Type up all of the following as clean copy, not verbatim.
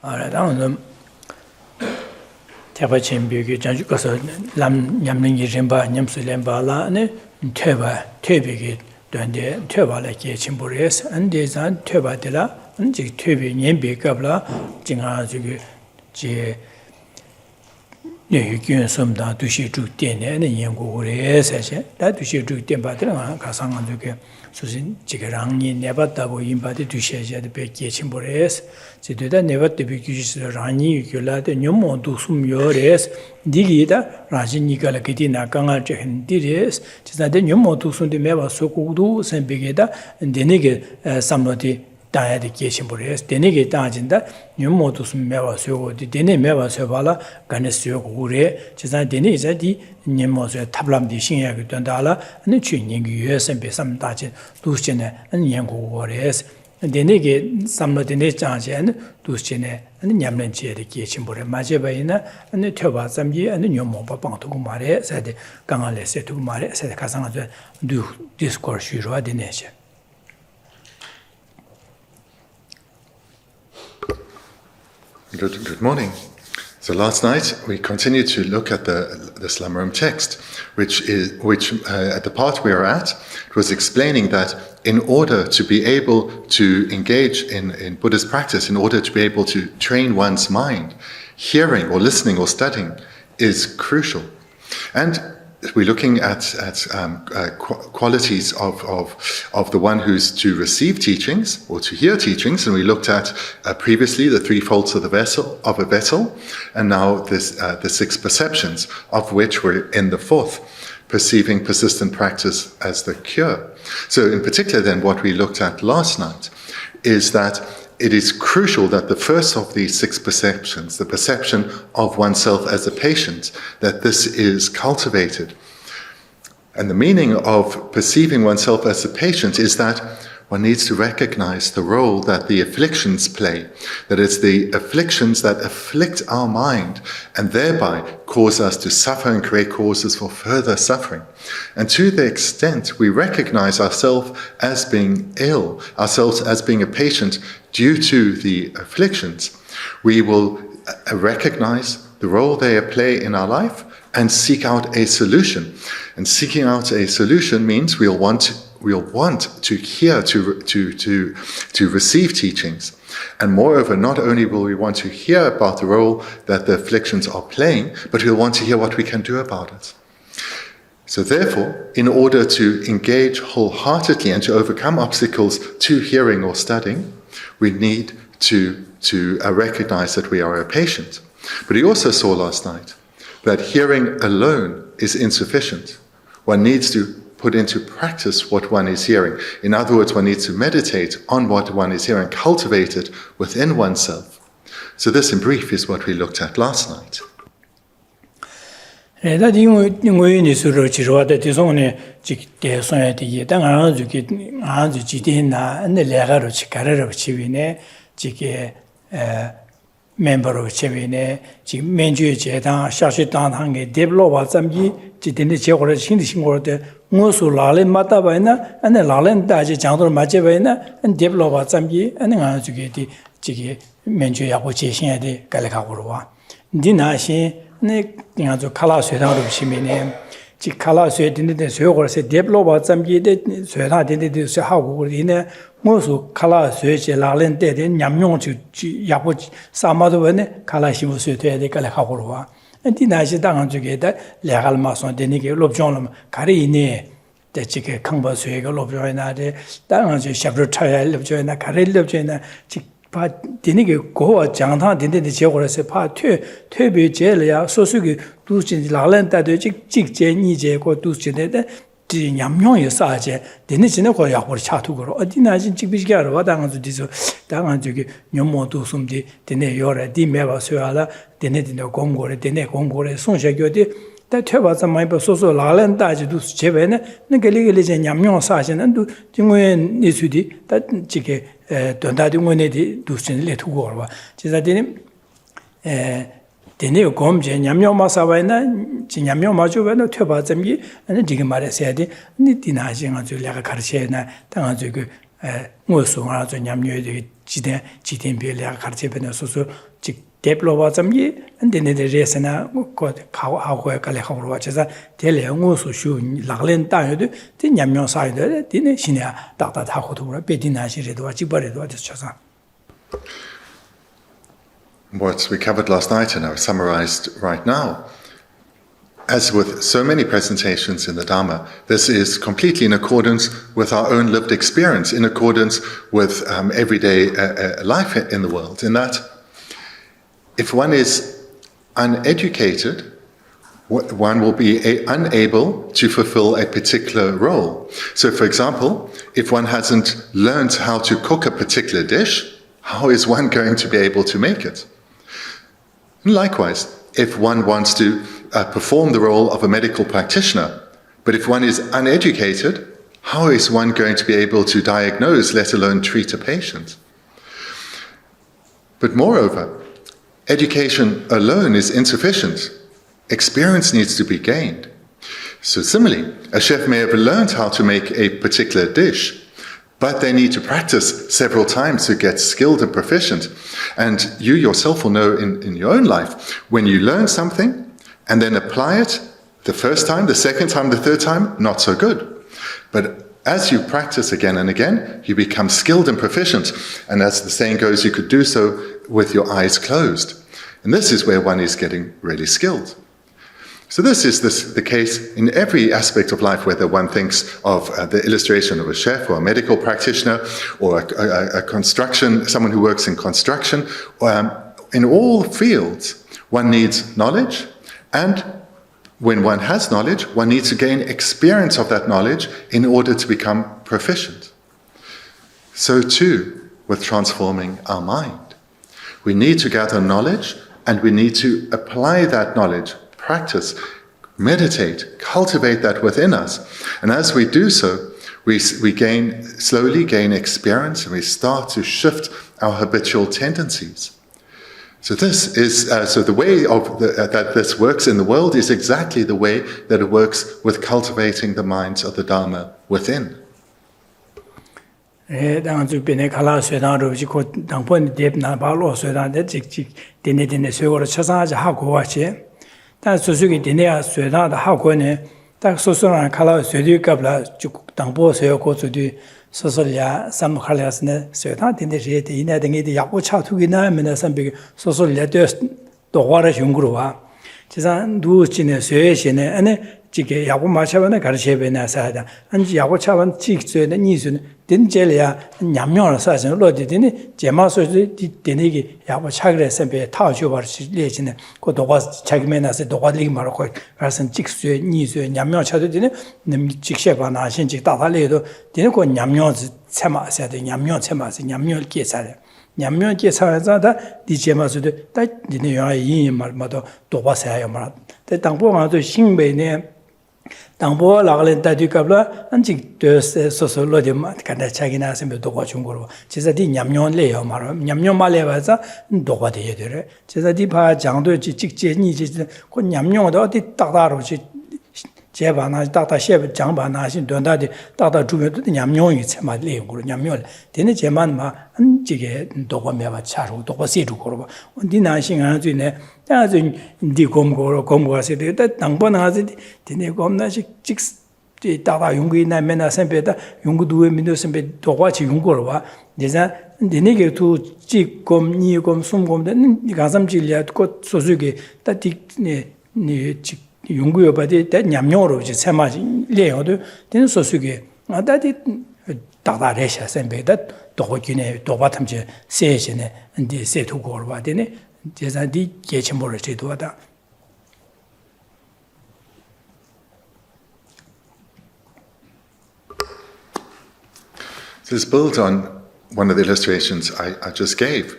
알아다는 대바친 비기 자주 가서 람냠링이 렘바 냠술렘바라네 퇴비기 된데 퇴발에게 침보레스 안데산 퇴바들라 언제 퇴비 년비갑라 징아 제 예규현 섬다 두시 주店의 연구를 사실 다 두시 주店받으러 가상한 저게 수신 지게랑이 내봤다고 인바디 두시에서 백기 침보레스 제대로 내봤대 비기스 라니 결라데 녀모도 숨요레스 디기다 라진니가 그디나 강할 적 흔디레스 지사데 녀모도 숨데 매바 소고도 선비게다 데네게 삼로디 다야디 계신보레스 데네게 다진다 녀모도 숨 매바 소고디 데네 매바 소발라 간에스요 고레 지사 데네 자디 녀모서 탑람디 신야게 된다라 네 주인이 유에선 배삼다지 두시네 연구고레스 데네게 삼로데네 장제는 두시네 냠렌지에 계신보레 마제바이나 네 퇴바 삼지 녀모바 방도고 말에 사데 강알레세 두고 말에 사데 가상아도 두 디스코르시로 되네시 Good morning. So last night we continued to look at this Lamrim text, which at the part we are at, it was explaining that in order to be able to engage in Buddhist practice, in order to be able to train one's mind, hearing or listening or studying is crucial. And we're looking at qualities of the one who's to receive teachings or to hear teachings, and we looked at previously the three faults of a vessel, and now the six perceptions, of which we're in the fourth, perceiving persistent practice as the cure. So in particular then what we looked at last night is that it is crucial that the first of these six perceptions, the perception of oneself as a patient, that this is cultivated. And the meaning of perceiving oneself as a patient is that one needs to recognize the role that the afflictions play, that it's the afflictions that afflict our mind and thereby cause us to suffer and create causes for further suffering. And to the extent we recognize ourselves as being ill, ourselves as being a patient due to the afflictions, we will recognize the role they play in our life and seek out a solution. And seeking out a solution means we'll want to hear, to receive teachings. And moreover, not only will we want to hear about the role that the afflictions are playing, but we'll want to hear what we can do about it. So therefore, in order to engage wholeheartedly and to overcome obstacles to hearing or studying, we need to recognize that we are a patient. But he also saw last night that hearing alone is insufficient. One needs to put into practice what one is hearing. In other words, one needs to meditate on what one is hearing, cultivate it within oneself. So this in brief is what we looked at last night. member of Chevine, Menju Jetan, Shashitan Hangi, Deblo Zambi, Jitini Chekora, Shinishingor, Musu Lalin Matabaina, and the Lalin Daji Chandra Majavina, and Deblo Zambi, and Anzugeti, Jiki, Menju Yapuchi, the Galakawurwa. Dinashi, Nick Kala Sudan of Shimine, Chikala Sweat in the Sugar, said Deblo Zambi, Sudan did this how would in Mosu Kala Switch, Lalin dead in Yamyon to Yapuch, some other one, Kala Shimu de Kalahurwa. And Dinashi down together, Legal Mason, Deniki, Lobjonum, Karine, the Chicken Kamba Swig, Lobjoina, down to Shabro Trial of Joina, Karel of Joina, Chipat Deniki go at Jantan, didn't the Jewel as a part two, Toby Jelia, Sosugi, Duchin Lalan, that the Jig Jenny, go Duchin. 냠용의 사제 되는지는 거야 우리 차투고 어디나진 찍비기하러 와당한도 디서 당한 저기 냠모도 숨디 되네 요래 디메바서야라 되네디네 공고래 되네 공고래 송샤교디 다 퇴바자 많이 소소 라란 다지도 제베네 네게리게리제 냠용 사제는 도 중고에 니수디 다 지게 돈다딩원에디 두신레 투고 와 제자디님 데네 공제 냠용 마사바이나 냠용 마주바나 퇴바점이 아니 지금 말했어야 돼. 니 디나징아 줄래가 가르쳐나 당한 저기 무슨 아주 냠녀의 지된 별이야 가르치는 소소 즉 데블로바 점이 안데네데 레스나 고 하고 갈래 하고 와서 델레 무슨 슈 락렌 따여도 데 냠녀 사이데 디네 신이야 따따하고도 베디나시레도 지버레도 쳐서 What we covered last night and I've summarized right now. As with so many presentations in the Dharma, this is completely in accordance with our own lived experience, in accordance with everyday life in the world, in that if one is uneducated, one will be unable to fulfill a particular role. So, for example, if one hasn't learned how to cook a particular dish, how is one going to be able to make it? Likewise, if one wants to perform the role of a medical practitioner, but if one is uneducated, how is one going to be able to diagnose, let alone treat a patient? But moreover, education alone is insufficient. Experience needs to be gained. So similarly, a chef may have learned how to make a particular dish, but they need to practice several times to get skilled and proficient. And you yourself will know in your own life, when you learn something and then apply it the first time, the second time, the third time, not so good. But as you practice again and again, you become skilled and proficient. And as the saying goes, you could do so with your eyes closed. And this is where one is getting really skilled. So this is the case in every aspect of life, whether one thinks of the illustration of a chef or a medical practitioner or someone who works in construction. In all fields, one needs knowledge, and when one has knowledge, one needs to gain experience of that knowledge in order to become proficient. So too with transforming our mind. We need to gather knowledge, and we need to apply that knowledge, practice, meditate, cultivate that within us. And as we do so, we slowly gain experience, and we start to shift our habitual tendencies. So this is so the way that this works in the world is exactly the way that it works with cultivating the minds of the Dharma within. 당주 비네 칼라스에다로 지고 당번 뎁나 발로스에다데 직직 데네데네 세고로 쳐상하지 하고 와시 단 소수기 데네야 스웨다다 하고네 딱 소소한 칼라스에디갑라 쭉 당보세요 고수디 소설야 삼칼라스네 스웨다 데네제데 이나 등이디 약고 차투기나 메나 삼비 소설야데 도와라 중그로와 지산 누치네 쇠시네 안에 지게 야고 마차반에 가르쳐베나 사다 안지 야고 차반 직수에는 니수는 된젤이야 냠명을 사서 로디디니 제마소지 되네기 야고 차그레 선배 타줘 버시 레지네 그 도가 자기면에서 도가리기 말고 가서 직수에 니수에 냠명 차도디네 님 직셰바나 신직 다달래도 되네 그 냠명 참아서도 냠명 참아서 냠명 계산해 냠명 계산하자다 디제마소도 다 니네 이 말마도 도바사야 말 당보가도 신배네 당보 라글렌 따디갑라 안직 되서 소소로디 간다 차기나 sembe 도가 중고로 제자디 냠뇽래요 말 냠뇽 말래봐서 도가 돼야 되래 제자디 바 장도 직제니 제 그 냠뇽도 어디 딱다로지 제바나 딱다 셰 장바나신 돈다디 딱다 주면도 냠뇽이 참아 레고로 냠뇽 되네 제만 마 안지게 도가 매바 차로 도가 세주고로 디나신 안주네 아주 디 곰고로 곰고서 되다 당번하지 되네 곰나시 직 따다 용구이나 메나 선배다 용구도에 민도 선배 도과치 용고로 와 제자 되네게 두 직곰 니곰 숨곰데 가삼질이야 그 소수게 따디네 직 용구여 바디 때 냠뇽으로 이제 세마지 레어도 되는 소수게 아다디 따다레샤 선배다 도고기네 도바탐제 세시네 근데 세투고로 와되네 제자디 계침보를 제도하다 This builds on one of the illustrations I just gave.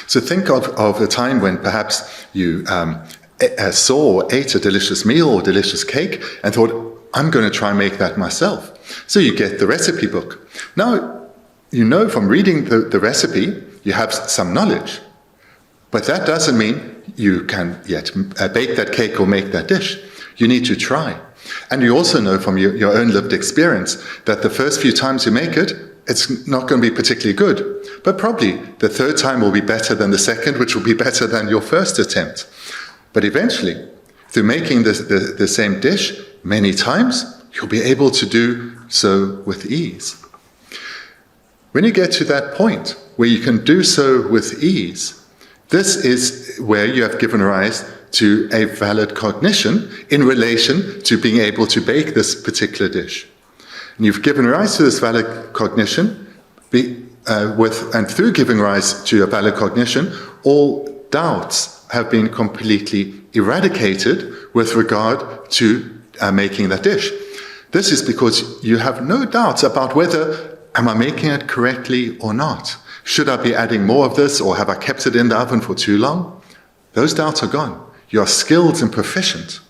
So think of a time when perhaps you saw or ate a delicious meal or delicious cake and thought, I'm going to try and make that myself. So you get the recipe book. Now, you know from reading the recipe, you have some knowledge. But that doesn't mean you can yet bake that cake or make that dish. You need to try. And you also know from your own lived experience that the first few times you make it, it's not going to be particularly good. But probably the third time will be better than the second, which will be better than your first attempt. But eventually, through making the same dish many times, you'll be able to do so with ease. When you get to that point where you can do so with ease, this is where you have given rise to a valid cognition in relation to being able to bake this particular dish. And you've given rise to this valid cognition, and through giving rise to a valid cognition, all doubts have been completely eradicated with regard to making that dish. This is because you have no doubts about whether, am I making it correctly or not? Should I be adding more of this, or have I kept it in the oven for too long? Those doubts are gone. You are skilled and proficient.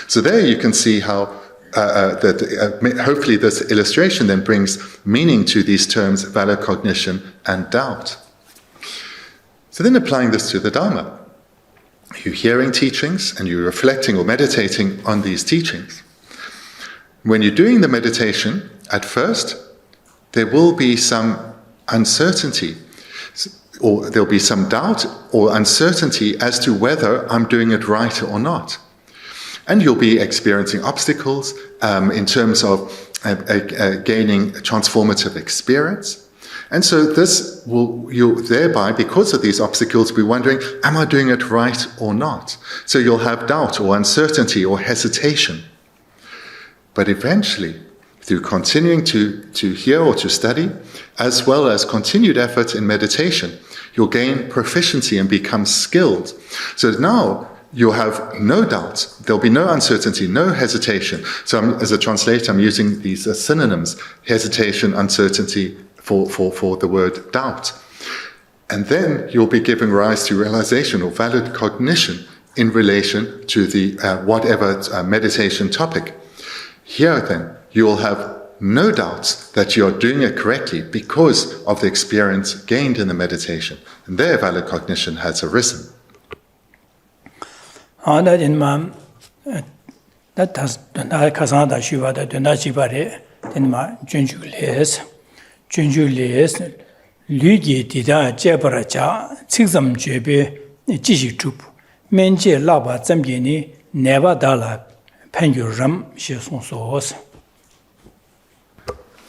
So there you can see how hopefully this illustration then brings meaning to these terms, valid cognition and doubt. So then applying this to the Dharma. You're hearing teachings and you're reflecting or meditating on these teachings. When you're doing the meditation, at first, there will be some uncertainty, or there'll be some doubt or uncertainty as to whether I'm doing it right or not. And you'll be experiencing obstacles in terms of gaining transformative experience. And so you'll thereby, because of these obstacles, be wondering, am I doing it right or not? So you'll have doubt or uncertainty or hesitation. But eventually, through continuing to hear or to study, as well as continued effort in meditation, you'll gain proficiency and become skilled. So now you'll have no doubts, there'll be no uncertainty, no hesitation. So as a translator, I'm using these synonyms, hesitation, uncertainty, for the word doubt. And then you'll be giving rise to realization or valid cognition in relation to the whatever meditation topic. Here then, you will have no doubts that you are doing it correctly because of the experience gained in the meditation. And there valid cognition has arisen.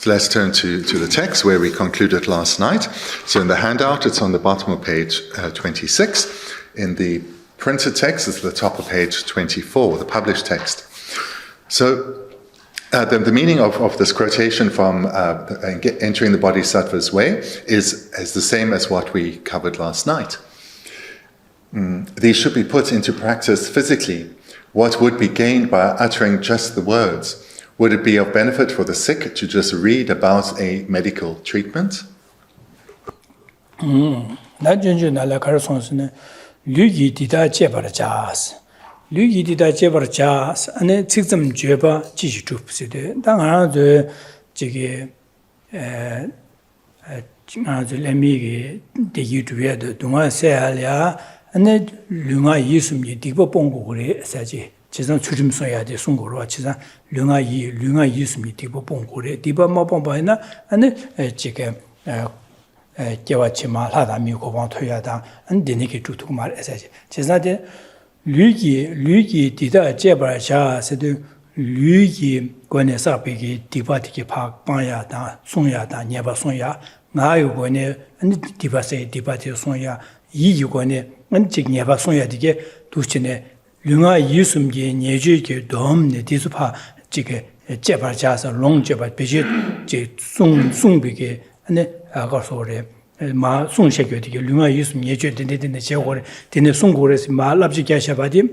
So let's turn to the text where we concluded last night. So in the handout, it's on the bottom of page 26. In the printed text, it's at the top of page 24, the published text. So the meaning of this quotation from entering the Bodhisattva's way is the same as what we covered last night. These should be put into practice physically. What would be gained by uttering just the words? Would it be of benefit for the sick to just read about a medical treatment? 지상 추림 써야 돼 송고로 지상 릉아이 유스미 디보 봉고래 디바 마봉바이나 아니 지게 개와치마 하다미 고방 토야다 안데니게 주투 말에서지 지사데 류기 디다 제바샤 세드 류기 권에서 비기 디바티게 박방야다 송야다 녀바 송야 나요 권에 아니 디바세 디바티 송야 이 권에 안직 녀바 송야디게 두치네 류가 이숨게 내주게 domne 디수파 지게 제발자서 롱제발 비지 제 송비게 아니 아가소래 마 송셰교디게 류가 이숨 내주되는데 제고래 되네 송고래서 말랍지 개샤바디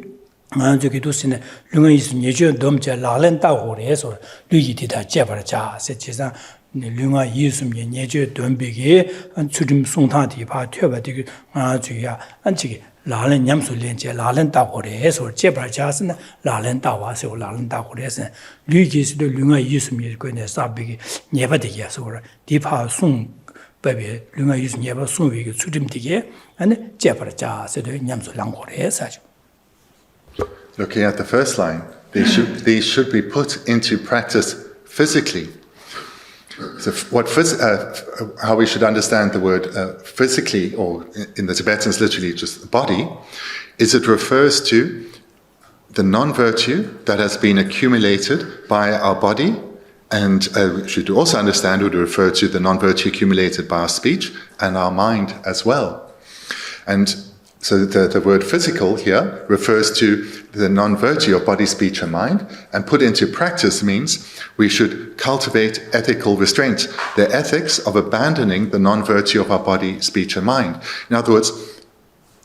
저기 두스네 류가 이숨 내주 dom제 라렌다고래서 류이디다 제발자 세치상 류가 이숨게 내주 dom비게 추림 송타디 바 퇴바디게 아주야 안지게 라렌 냠술렌제 라렌 다고래서 제발자스는 라렌 다와서 라렌 다고래서 류기스도 류가 이스미 거네 사비기 예바되게서 디파 송 베베 류가 이스 예바 송위기 추림되게 아니 제발자스도 냠술랑고래서. Looking at the first line, these should be put into practice physically. So how we should understand the word physically, or in the Tibetans literally just body, is it refers to the non-virtue that has been accumulated by our body, and we should also understand or refer to the non-virtue accumulated by our speech and our mind as well. And so the word physical here refers to the non-virtue of body, speech and mind, and put into practice means we should cultivate ethical restraint, the ethics of abandoning the non-virtue of our body, speech and mind. In other words,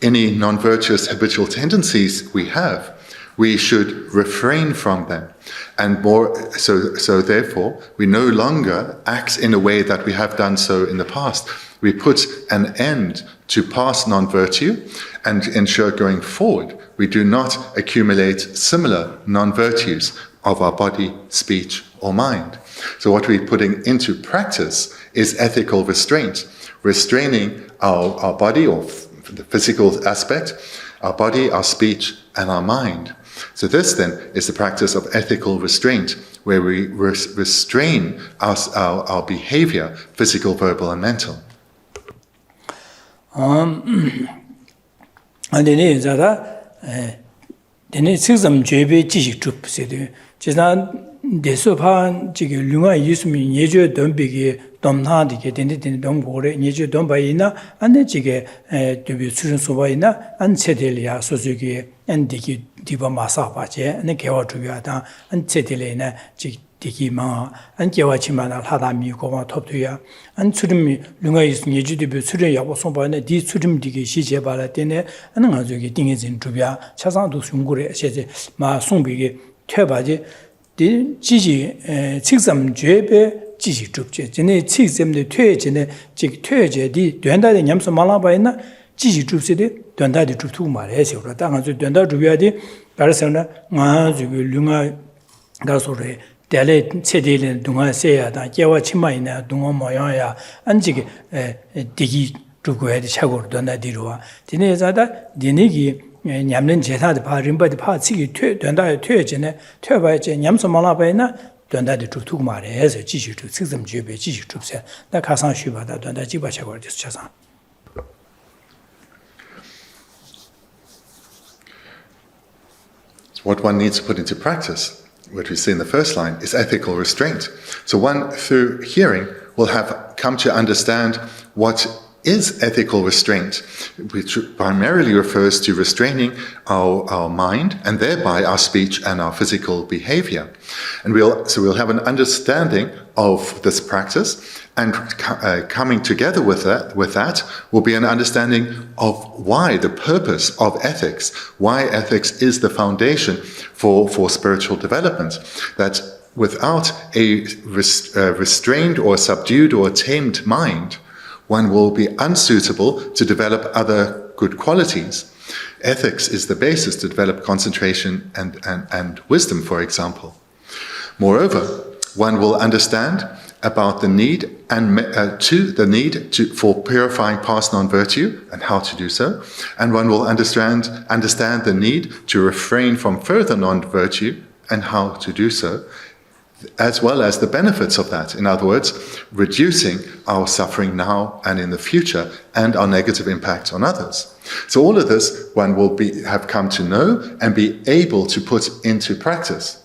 any non-virtuous habitual tendencies we have, we should refrain from them. And more so therefore, we no longer act in a way that we have done so in the past. We put an end to past non-virtue and ensure going forward we do not accumulate similar non-virtues of our body, speech, or mind. So what we're putting into practice is ethical restraint, restraining our body, or the physical aspect, our body, our speech, and our mind. So this then is the practice of ethical restraint, where we restrain our behavior, physical, verbal, and mental. 안데네 자다 데네 식점 죄배 지식 줍세도 지난 대소판 지기 류가 예수미 예저 덤비기 domnadige dende domgore nyeje dombaina ane jige debi surin sobaina an chedelia sozugi endiki diba masa baje ane gewa juya an chedelena ji diki ma an gewa chimana hada mi goma toptuya an surim lunga is nyeje debi surin yabo sobaina di surim digi shije bala dene an ngazugi dingezin juya chasan do sungure sheje ma songbige 퇴바지 디 지지 직점 죄배 지식 줍제 전에 치점의 퇴전에 즉 퇴제디 된다의 냠서 말아봐이나 지식 줍세데 된다의 줍투 말해서 그러다 가서 된다 줍야디 가르서나 가지고 류가 가서래 달에 체대는 동안 세야다 개와 치마이나 동안 모양이야 안지게 디기 줍고야 돼 차고로 된다디로와 디네자다 디네기 냠는 제사도 바림바디 파치기 된다의 퇴전에 퇴바이제 냠서 말아봐이나 된다데 줍투고 말해서 지식 줍 측점 주배 지식 줍세 나 가상 쉬바다 된다 지바차고 돼서 차상 What one needs to put into practice, what we see in the first line, is ethical restraint. So one, through hearing, will have come to understand what is ethical restraint, which primarily refers to restraining our mind and thereby our speech and our physical behavior. And we'll have an understanding of this practice, and coming together with that will be an understanding of why the purpose of ethics, why ethics is the foundation for spiritual development, that without a restrained or subdued or tamed mind, one will be unsuitable to develop other good qualities. Ethics is the basis to develop concentration and wisdom, for example. Moreover, one will understand about the need for purifying past non-virtue and how to do so, and one will understand the need to refrain from further non-virtue and how to do so, as well as the benefits of that. In other words, reducing our suffering now and in the future and our negative impact on others. So all of this one will have come to know and be able to put into practice.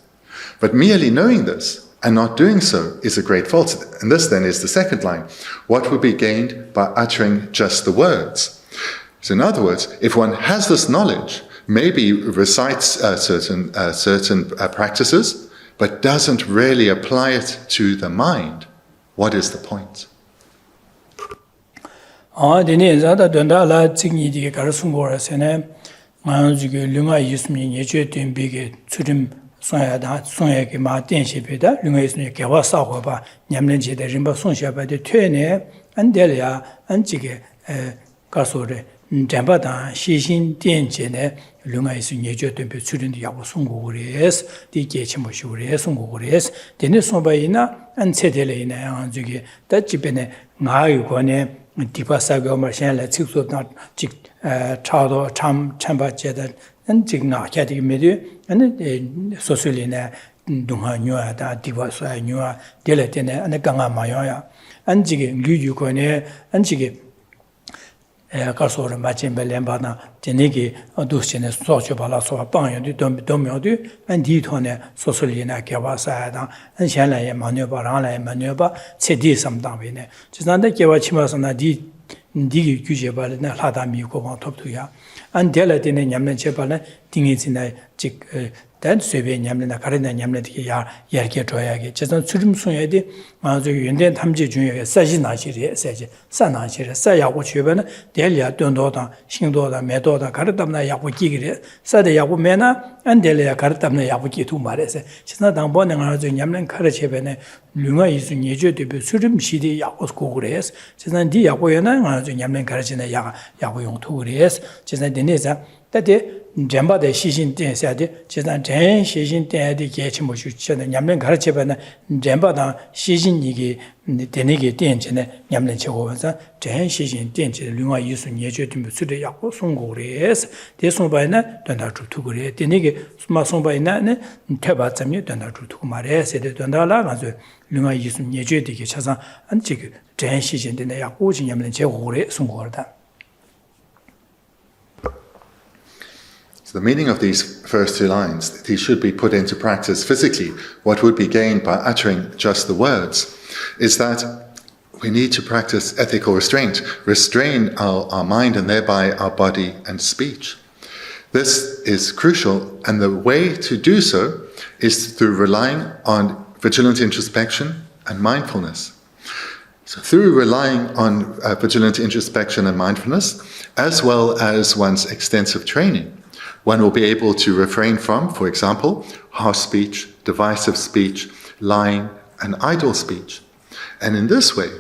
But merely knowing this and not doing so is a great fault. And this then is the second line. What will be gained by uttering just the words? So in other words, if one has this knowledge, maybe recites certain practices, but doesn't really apply it to the mind, what is the point? 데네 자다 된다라 증이디게 가르친 거라서네 만주게 류가 있으면 예죄 된비게 추림 손야다 손야게 마된시베다 류가 있으면 개와 싸고 봐 냠는지데 림바 손샤바데 퇴네 안델야 안지게 가소레 잠바다 시신 된제네 류가 있으면 예죄 된비 추림도 야고 송고그레스 디게치 모시그레스 송고그레스 데네 손바이나 안체델레이나 안주게 다집베네 나유고네 디바사가 마찬가지로 직소나 직 차도 참 참바제다 안직나 캐디미디 아니 소설이나 dunga nyua da diwa sa nyua dele tene ane ganga mayoya anjige lyu ko ne anjige 가서를 맞힌 벨렘바나 제니기 어두스네 소초발라 소바 방연디 domyo디 안디토네 소설리나 개와사다 안샹라에 마녀바랑라에 마녀바 체디 삼당비네 지난데 개와 치마서나 디기 규제발나 하다미고 톱투야 안델라데네 냠네 제발네 딩이지나 직 단 쇠베 냠네나 가르나 냠네디 야르게 줘야게 제선 수rim송에디 아주 연된 탐지 중에 사진나시리 사지 산나시리 사야고 주변에 델리아 돈도다 신도다 매도다 가르담나 야고 기기리 사데 야고 매나 안델리아 가르담나 야고 기투 말에서 지나 당번에 아주 냠는 가르체변에 류가 이수 예제되비 수rim시리 야고 고그레스 지나 디 야고에나 아주 냠는 가르치나 야고 용투 그레스 지나 데네자 따데 잼바데 시신 땡사데 지난 전 시신 땡에디 개치모슈 쳔 냠는 가르쳐바나 잼바다 시신 이게 데네게 땡체네 냠는 쳐고서 전 시신 땡체 류가 이수 예제되면 수대 약고 송고레스 대송바이나 된다 주투고레 데네게 수마 송바이나네 퇴바점이 된다 주투고 말에서 된다라 가서 류가 이수 예제되게 차상 안지 전 시신 땡에 약고 냠는 제고레 송고르다. So the meaning of these first two lines, these should be put into practice physically. What would be gained by uttering just the words is that we need to practice ethical restraint, restrain our mind and thereby our body and speech. This is crucial, and the way to do so is through relying on vigilant introspection and mindfulness. So through relying on vigilant introspection and mindfulness, as well as one's extensive training, one will be able to refrain from, for example, harsh speech, divisive speech, lying, and idle speech. And in this way,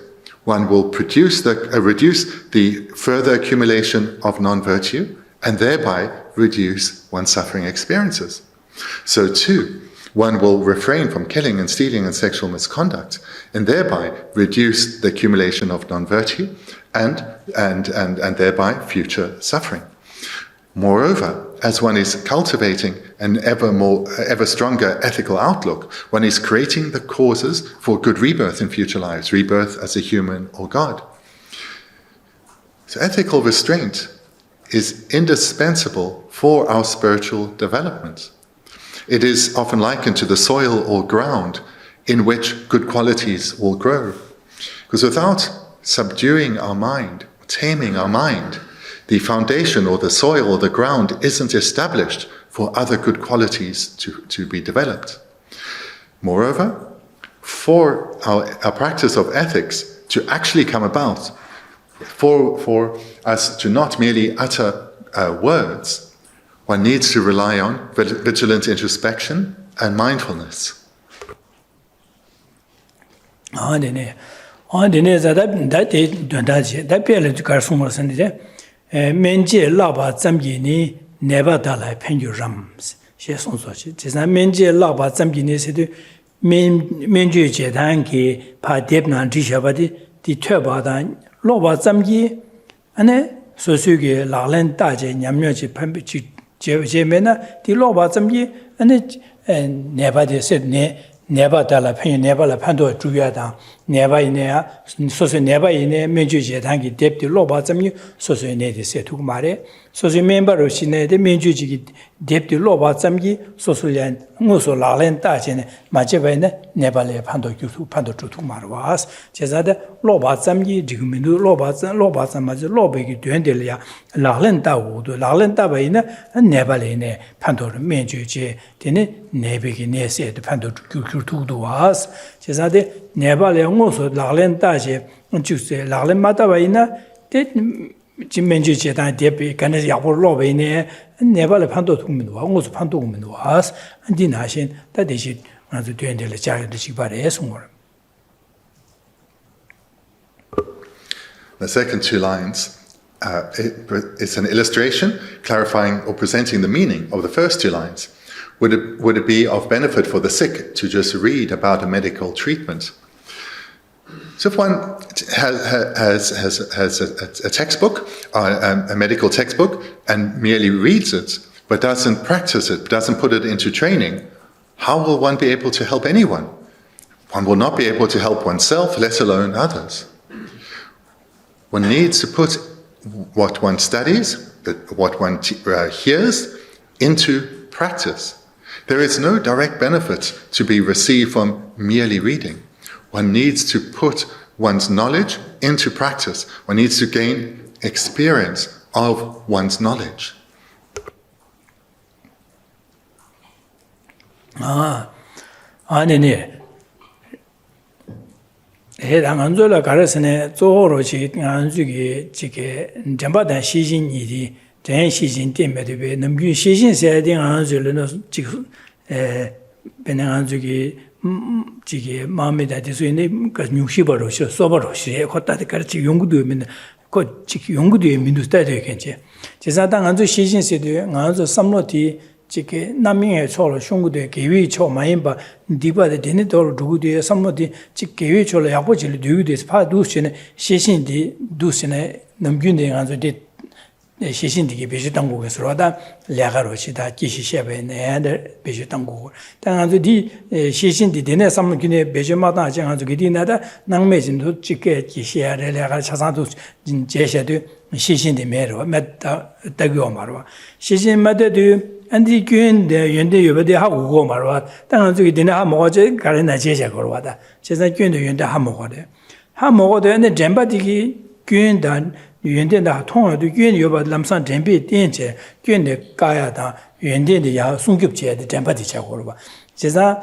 one will reduce the further accumulation of non-virtue and thereby reduce one's suffering experiences. So too, one will refrain from killing and stealing and sexual misconduct and thereby reduce the accumulation of non-virtue and thereby future suffering. Moreover, as one is cultivating an ever stronger ethical outlook, one is creating the causes for good rebirth in future lives, rebirth as a human or God. So ethical restraint is indispensable for our spiritual development. It is often likened to the soil or ground in which good qualities will grow. Because without subduing our mind, taming our mind, the foundation or the soil or the ground isn't established for other good qualities to be developed. Moreover, for our practice of ethics to actually come about, for us to not merely utter words, one needs to rely on vigilant introspection and mindfulness. Menje laba zamgi ni neba dalai penju rams. She sonsochi. Jizan menje laba zamgi ni sedu menju jetan ki pa debnan rishabadi di tuebadan loba zamgi ane sosugi laglen daje nyamnyo chi pambi chi jemena di loba zamgi ane neba de sed neba dalai penju neba la pando zhuyadang neba ine sosu neba ine menju jetan ki debdi loba zamgi sosu ine de setuk mare sosu membaro shine de menju ji debdi loba zamgi sosu len ngoso laglen daje ne majeba ine neba le pando gyutu pando zhutuk marwas jezade loba zamgi jigmindu loba zamaji lobe gi dwendel ya laglen da wudu laglen da ba ine neba le ine pando menju ji dine nebe gi ne se de pando gyutu was jezade neba le ngoso laglen daje juse laglen mata ba ina de 진면주 제단 대비 간에 약을 로베네 네발에 판도 통민도 하고서 판도 오면도 와스 안디나신 다대시 아주 되는데 자료도 지바래 송월. The second two lines, it's an illustration clarifying or presenting the meaning of the first two lines. Would it be of benefit for the sick to just read about a medical treatment? So if one has a textbook, a medical textbook, and merely reads it, but doesn't practice it, doesn't put it into training, how will one be able to help anyone? One will not be able to help oneself, let alone others. One needs to put what one studies, what one hears, into practice. There is no direct benefit to be received from merely reading. One needs to put one's knowledge into practice. One needs to gain experience of one's knowledge. 아니네. 해당 안조라 가르스네 조로지 안주기 지게 전바단 시진이디 전 시진 때문에 넘기 시진 세딩 안주는 지금 배낭 안주기 지게 마음에 대해서 있는 그 60버로시 소버로시 거다데 가르치 연구도면 그 지금 연구도에 민두스다 되겠지. 제사당 안주 시진 세도 안주 삼로티 지게 남미에 초로 흉구대 계위 초 마인바 디바데 데네도로 두구대 삼모디 지 계위 초로 야고질 두구대스 파두스네 시신디 두스네 넘균데 안저디 시신디게 베지 당국에서 와다 ल्या가로시다 기시셰베네 베지 당국 당안저디 시신디 데네 삼모기네 베지마다 아장안저기 나다 낭매진도 지게 기시야레 ल्या가 차사도 제셔도 시신디 메로 메다 따고 말와 시신마데도 안디 교인데 연대 여베데 하고 말와 땅은 저기 되네 하 먹어제 가르나 제자 걸어와다 제사 교인데 연대 하 먹어대 하 먹어도 근데 잼바디기 교인단 연대다 통화도 교인 여바 남산 잼비 땡제 교인데 가야다 연대데 야 순급제데 잼바디 자고 봐 제사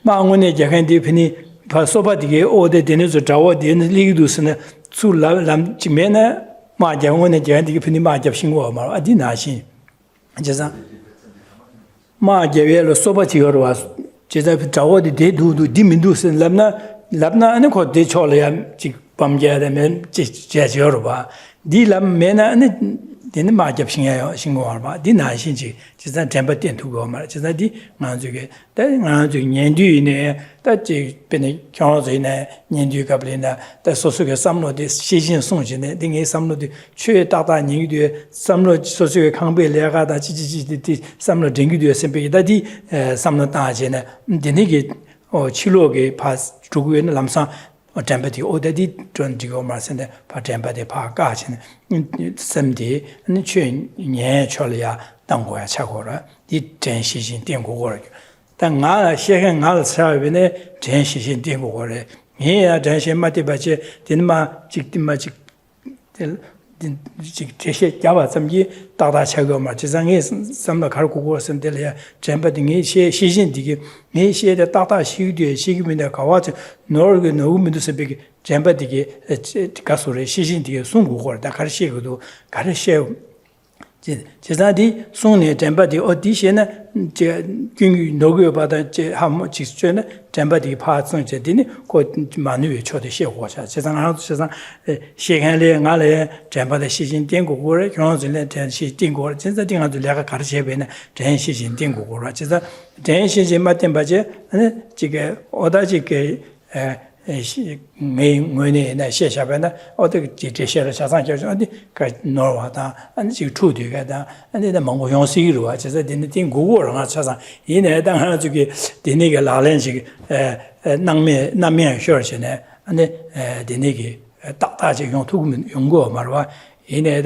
마음원에 제한디 피니 파소바디게 오데 되네서 자워 되는 리기도스네 술람 지메나 마장원에 제한디 피니 마잡신고 말 아디나시 제사 마제벨로 소바티거로 와 제자 자워디 대두두 디민두스 랍나 아니 코 대초려야 지 밤제라면 제제여로 봐 디람메나 아니 되는 마잡신이에요 신고할 봐 디나신지 제사 템버된 두고 말 제사디 만주게 대만주 년뒤네 다지 베네 경로지네 년뒤가블이나 다 소소게 삼로디 시신 송진네 등의 삼로디 최 다다 년뒤 삼로 소소게 강배 레가다 지지지디 삼로 등기뒤 선배다디 삼로 다제네 디니게 치료게 파 주구에는 남상 템버디 오데디 전지고 말선데 파 템버디 파 가진 샘디 니 최년 철이야 당고야 차고라 이 전시신 땡고고를 당가 시행 알 사회네 전시신 땡고고래 얘야 전신 맞대바지 된마 직dim마 직 제시 잡아 점기 다다 차고 말 지상에 삼다 가르고 선들이야 전바딩이 시신디기 네시에 다다 시규에 시기면에 가와지 너르게 너무면도 세비기 전바디기 가소래 시신디기 송고고 다 가르시고도 가르시에 제자디 송네 전바디 어디시에나 제 경유 노고 받아 제 한모 직전에 전바디 파선 제디니 고 만유에 초대 시고자 세상 하도 세상 시간에 나래 전바디 시신 땡고고를 경험전에 전시 땡고 진짜 땡아도 내가 가르쳐베네 전시신 땡고고라 제자 전시신 맞된 바제 아니 지게 오다지게 매년에 나 시샤베나 어떻게 제시를 자산적으로 어디 그 노르와다 아니 지금 투디가다 아니 나 몽고 용시로 와 제가 되는 띵 고고랑 차상 이내 당 하나 저기 되네가 라렌지 남면 쇼르시네 아니 되네기 딱딱지 용 투금 용고 말와 이내에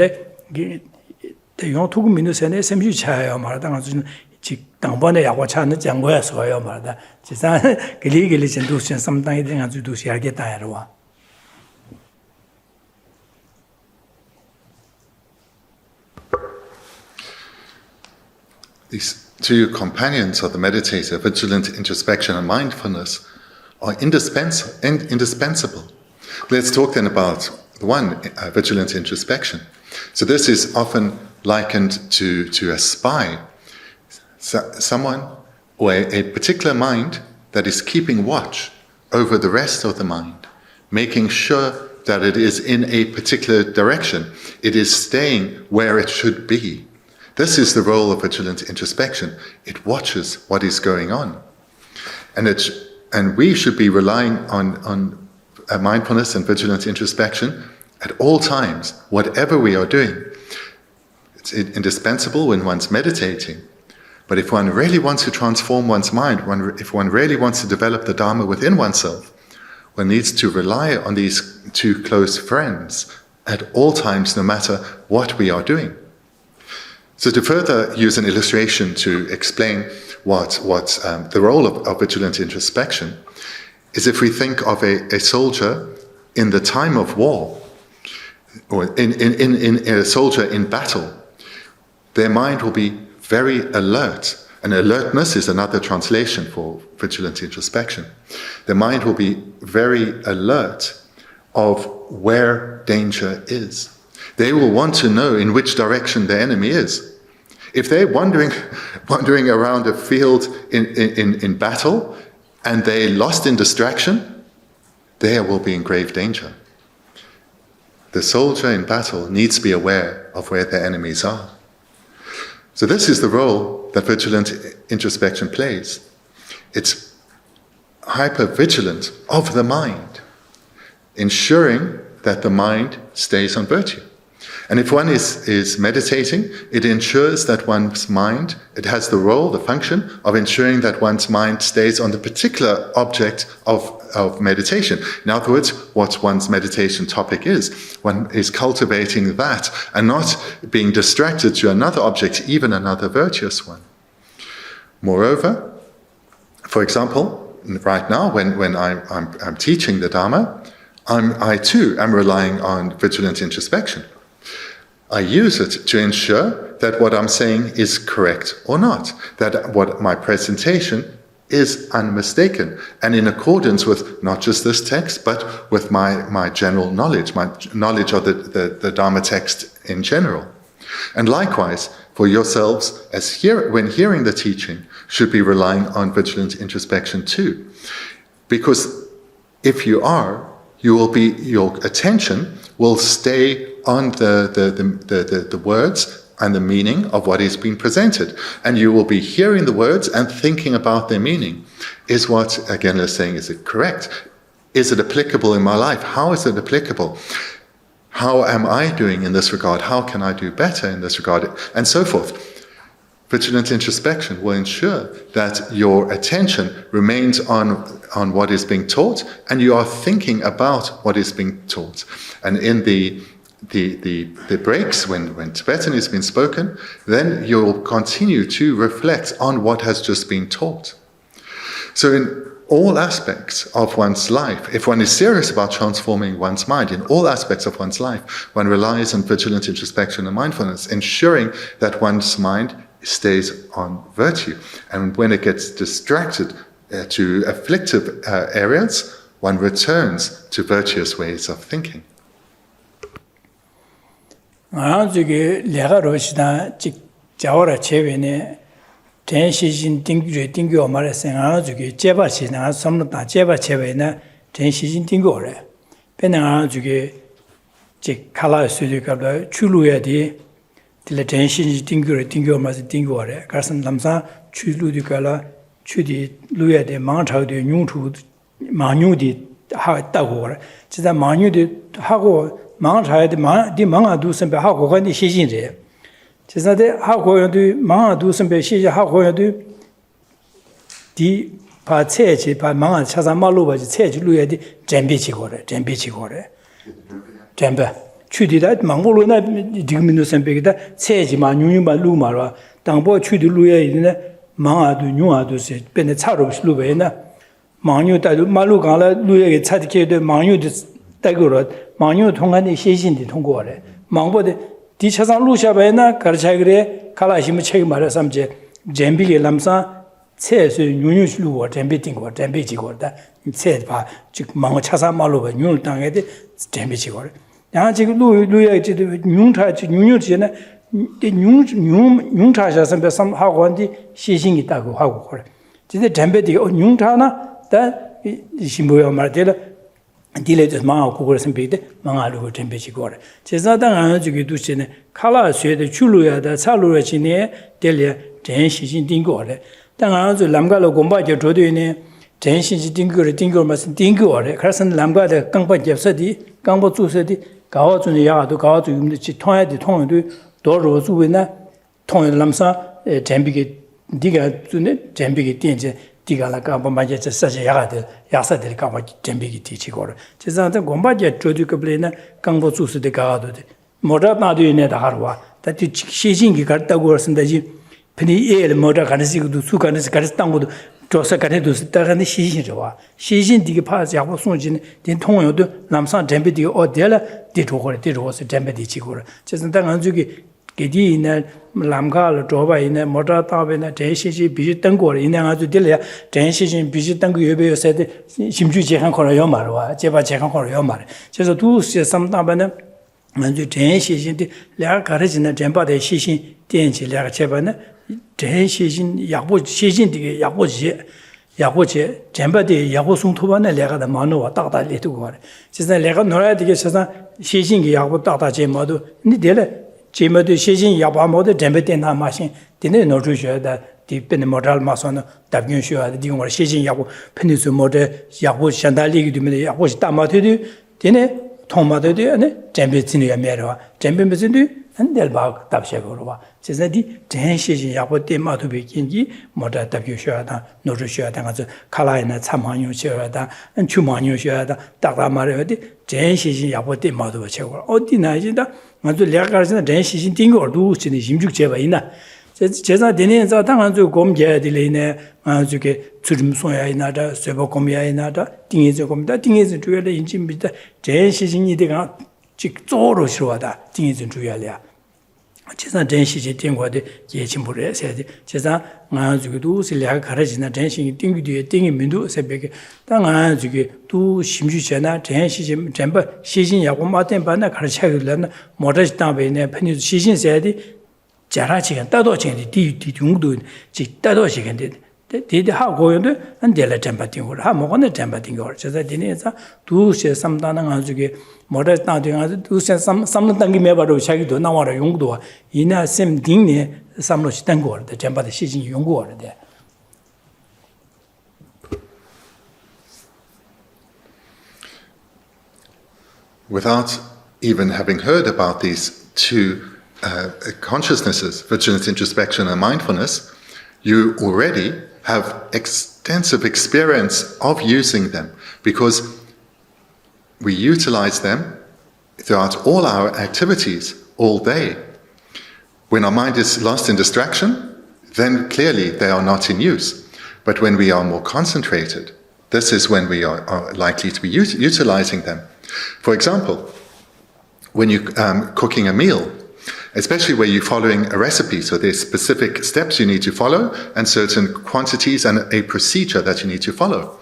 용 투금민도 세네 샘시 차요 말다가 직 당번에 야고 차는 장고에서요 말다 지산 길이길이 전두신 상당히 된 아주 두시 알겠다야로와 These two companions of the meditator, vigilant introspection and mindfulness, are indispensable. Let's talk then about the one, vigilant introspection. So this is often likened to a spy. Someone or a particular mind that is keeping watch over the rest of the mind, making sure that it is in a particular direction, it is staying where it should be. This is the role of vigilant introspection. It watches what is going on. And we should be relying on mindfulness and vigilant introspection at all times, whatever we are doing. It's indispensable when one's meditating. But if one really wants to transform one's mind, if one really wants to develop the Dharma within oneself, one needs to rely on these two close friends at all times, no matter what we are doing. So to further use an illustration to explain what the role of vigilant introspection is, if we think of a soldier in the time of war, or in a soldier in battle, their mind will be very alert. And alertness is another translation for vigilant introspection. The mind will be very alert of where danger is. They will want to know in which direction the enemy is. If they're wandering around a field in battle and they're lost in distraction, they will be in grave danger. The soldier in battle needs to be aware of where the enemies are. So this is the role that vigilant introspection plays. It's hyper-vigilant of the mind, ensuring that the mind stays on virtue. And if one is meditating, it ensures that one's mind, it has the role, the function of ensuring that one's mind stays on the particular object of meditation. In other words, what one's meditation topic is. One is cultivating that and not being distracted to another object, even another virtuous one. Moreover, for example, right now when I'm teaching the Dharma, I too am relying on vigilant introspection. I use it to ensure that what I'm saying is correct or not, that what my presentation is unmistaken and in accordance with not just this text, but with my general knowledge, my knowledge of the Dharma text in general. And likewise, for yourselves, when hearing the teaching, should be relying on vigilant introspection too. Because if you are, your attention will stay on the words and the meaning of what is being presented. And you will be hearing the words and thinking about their meaning. Is what, again, they're saying, is it correct? Is it applicable in my life? How is it applicable? How am I doing in this regard? How can I do better in this regard? And so forth. Vigilant introspection will ensure that your attention remains on what is being taught and you are thinking about what is being taught. And in the breaks, when Tibetan is being spoken, then you'll continue to reflect on what has just been taught. So in all aspects of one's life, if one is serious about transforming one's mind, in all aspects of one's life, one relies on vigilant introspection and mindfulness, ensuring that one's mind stays on virtue. And when it gets distracted to afflictive areas, one returns to virtuous ways of thinking. Tila tenshi tingyo masi tingyo re. Karsan lamsa chu lu di kala chu di luya de mang chao di nyung chu mang nyung di ha ta go re. Chida mang nyung di ha go mang chao di mang a du sempe ha go kan di xie xin re. Chida de ha go yon di mang a du sempe xie xin ha go yon di pa ce chi pa mang a cha sa ma lu ba ji ce chi luya di zhenbi chi go re. Zhenbi. 추디다 망고로나 디그민도 선배기다 세지마 뉴뉴마 루마라 당보 추디 루에 있는 망아도 뉴아도 세 변에 차로 루베나 망뉴다도 말루 가라 루에 차디케도 망뉴도 따고로 망뉴 통한의 시신이 통고래 망보데 디차상 루샤베나 가르차 그래 칼라시미 책 말아 삼제 젬비게 람사 세수 뉴뉴 루어 젬비팅고 젬비지고다 세바 즉 망어 차사 말로가 뉴를 당해데 젬비지고래 야 지금 루야 지도 융차 융유지네 융차샤 선배 삼 하고 한디 시신이 있다고 하고 그래. 진짜 템베디 융차나 다 신보여 말들 딜레드 망하고 그걸 선배데 망하고 템베지 거래. 제사당 안 주기 두시네 칼라 쇠의 출루야다 차루야 지네 델레 전시신 딩거래. 당안 주 남가로 공부하죠 저도네 전시신 딩거 말씀 딩거래. 그래서 남가의 강바 접서디 강보 주서디 가와준의 야도 가와주 임듯이 통해도 도로 주변에 통해 람사 잼비게 Diga tune jambigi tenje diga la ka bombaje saje yagade yasade ka ba jambigi ti chigor chezanta gombaje chodu kable na kangbo susu de gaado de moda na de ne da harwa ta ti shijingi karta gorsindaji pni el moda kanasi du su kanasi karis tango 조사 간에도 다른 시신이와 시신 디게 파지 하고 손진 된 통요도 남산 잼비디 어디라 디로서 잼비디 지고라 저선 당한 주기 게디나 람가를 줘봐이네 모자 따베나 대시시 비지 등고를 인양 아주 들려 대시신 비지 등고 예배요세데 심주 제한 거라요 말와 제바 제한 거라요 말 그래서 두시 삼다바는 먼저 대시신데 내가 가르치는 잼바의 시신电起 내가 제바는 대시신 약보 시신 되게 약보지 잼바의 약보 송토반에 내가 다 만노와 딱다리도 거래 진짜 내가 놀아야 되게 세상 시신이 약보 딱다제 모두 니들 제모도 시신 약보 모두 잼바된 마신 되는 노주셔다 디pen 모달 마선은 답균셔야 되는 거 시신 약보 편의수 모두 약보 산달리기 되면 약보 담아도 되네 통마도도 네 잼베진이야 메로와 잼베메진도 한델바 답셔거와 제자디 전시진 약보 때마도 베긴지 모다 답유셔야다 노르셔야다 가서 칼라이나 참만요셔야다 추만요셔야다 딱다마르디 전시진 약보 때마도 쳐고 어디나지다 먼저 내가가르치는 전시진 띵거도 진짜 심죽제바 있나 제자 되는자 당한주 검제들이네 아주게 주름소야이나다 세보검야이나다 띵이저 검다 띵이저 주야의 인진비다 전시진이 되가 직조로 싫어하다 띵이저 주야야 제사 전시지 띵과데 예침부를 해야지 제사 아주게도 실내가 가르치나 전시기 띵기뒤에 띵이 민도 새벽에 당아주게 또 심주잖아 전시지 전부 시신 야고 마된 바나 가르쳐야려나 모르지 담배네 편이 시신 세야지 자라지가 따도지게 뒤 중도 지 따도지게 데데 하고요도 안델라 잠바팅을 하 먹는 잠바팅을 제가 디네자 두세 삼다는 아주게 뭐라 따도 아주 두세 삼는 단계 매바로 자기도 나와라 용도 이나 셈 딩네 삼로 시단 거를 잠바의 시진 용고를 돼 Without even having heard about these two consciousnesses, vigilance, introspection, and mindfulness, you already have extensive experience of using them because we utilize them throughout all our activities all day. When our mind is lost in distraction, then clearly they are not in use. But when we are more concentrated, this is when we are likely to be utilizing them. For example, when you're cooking a meal, especially where you're following a recipe, so there's specific steps you need to follow and certain quantities and a procedure that you need to follow.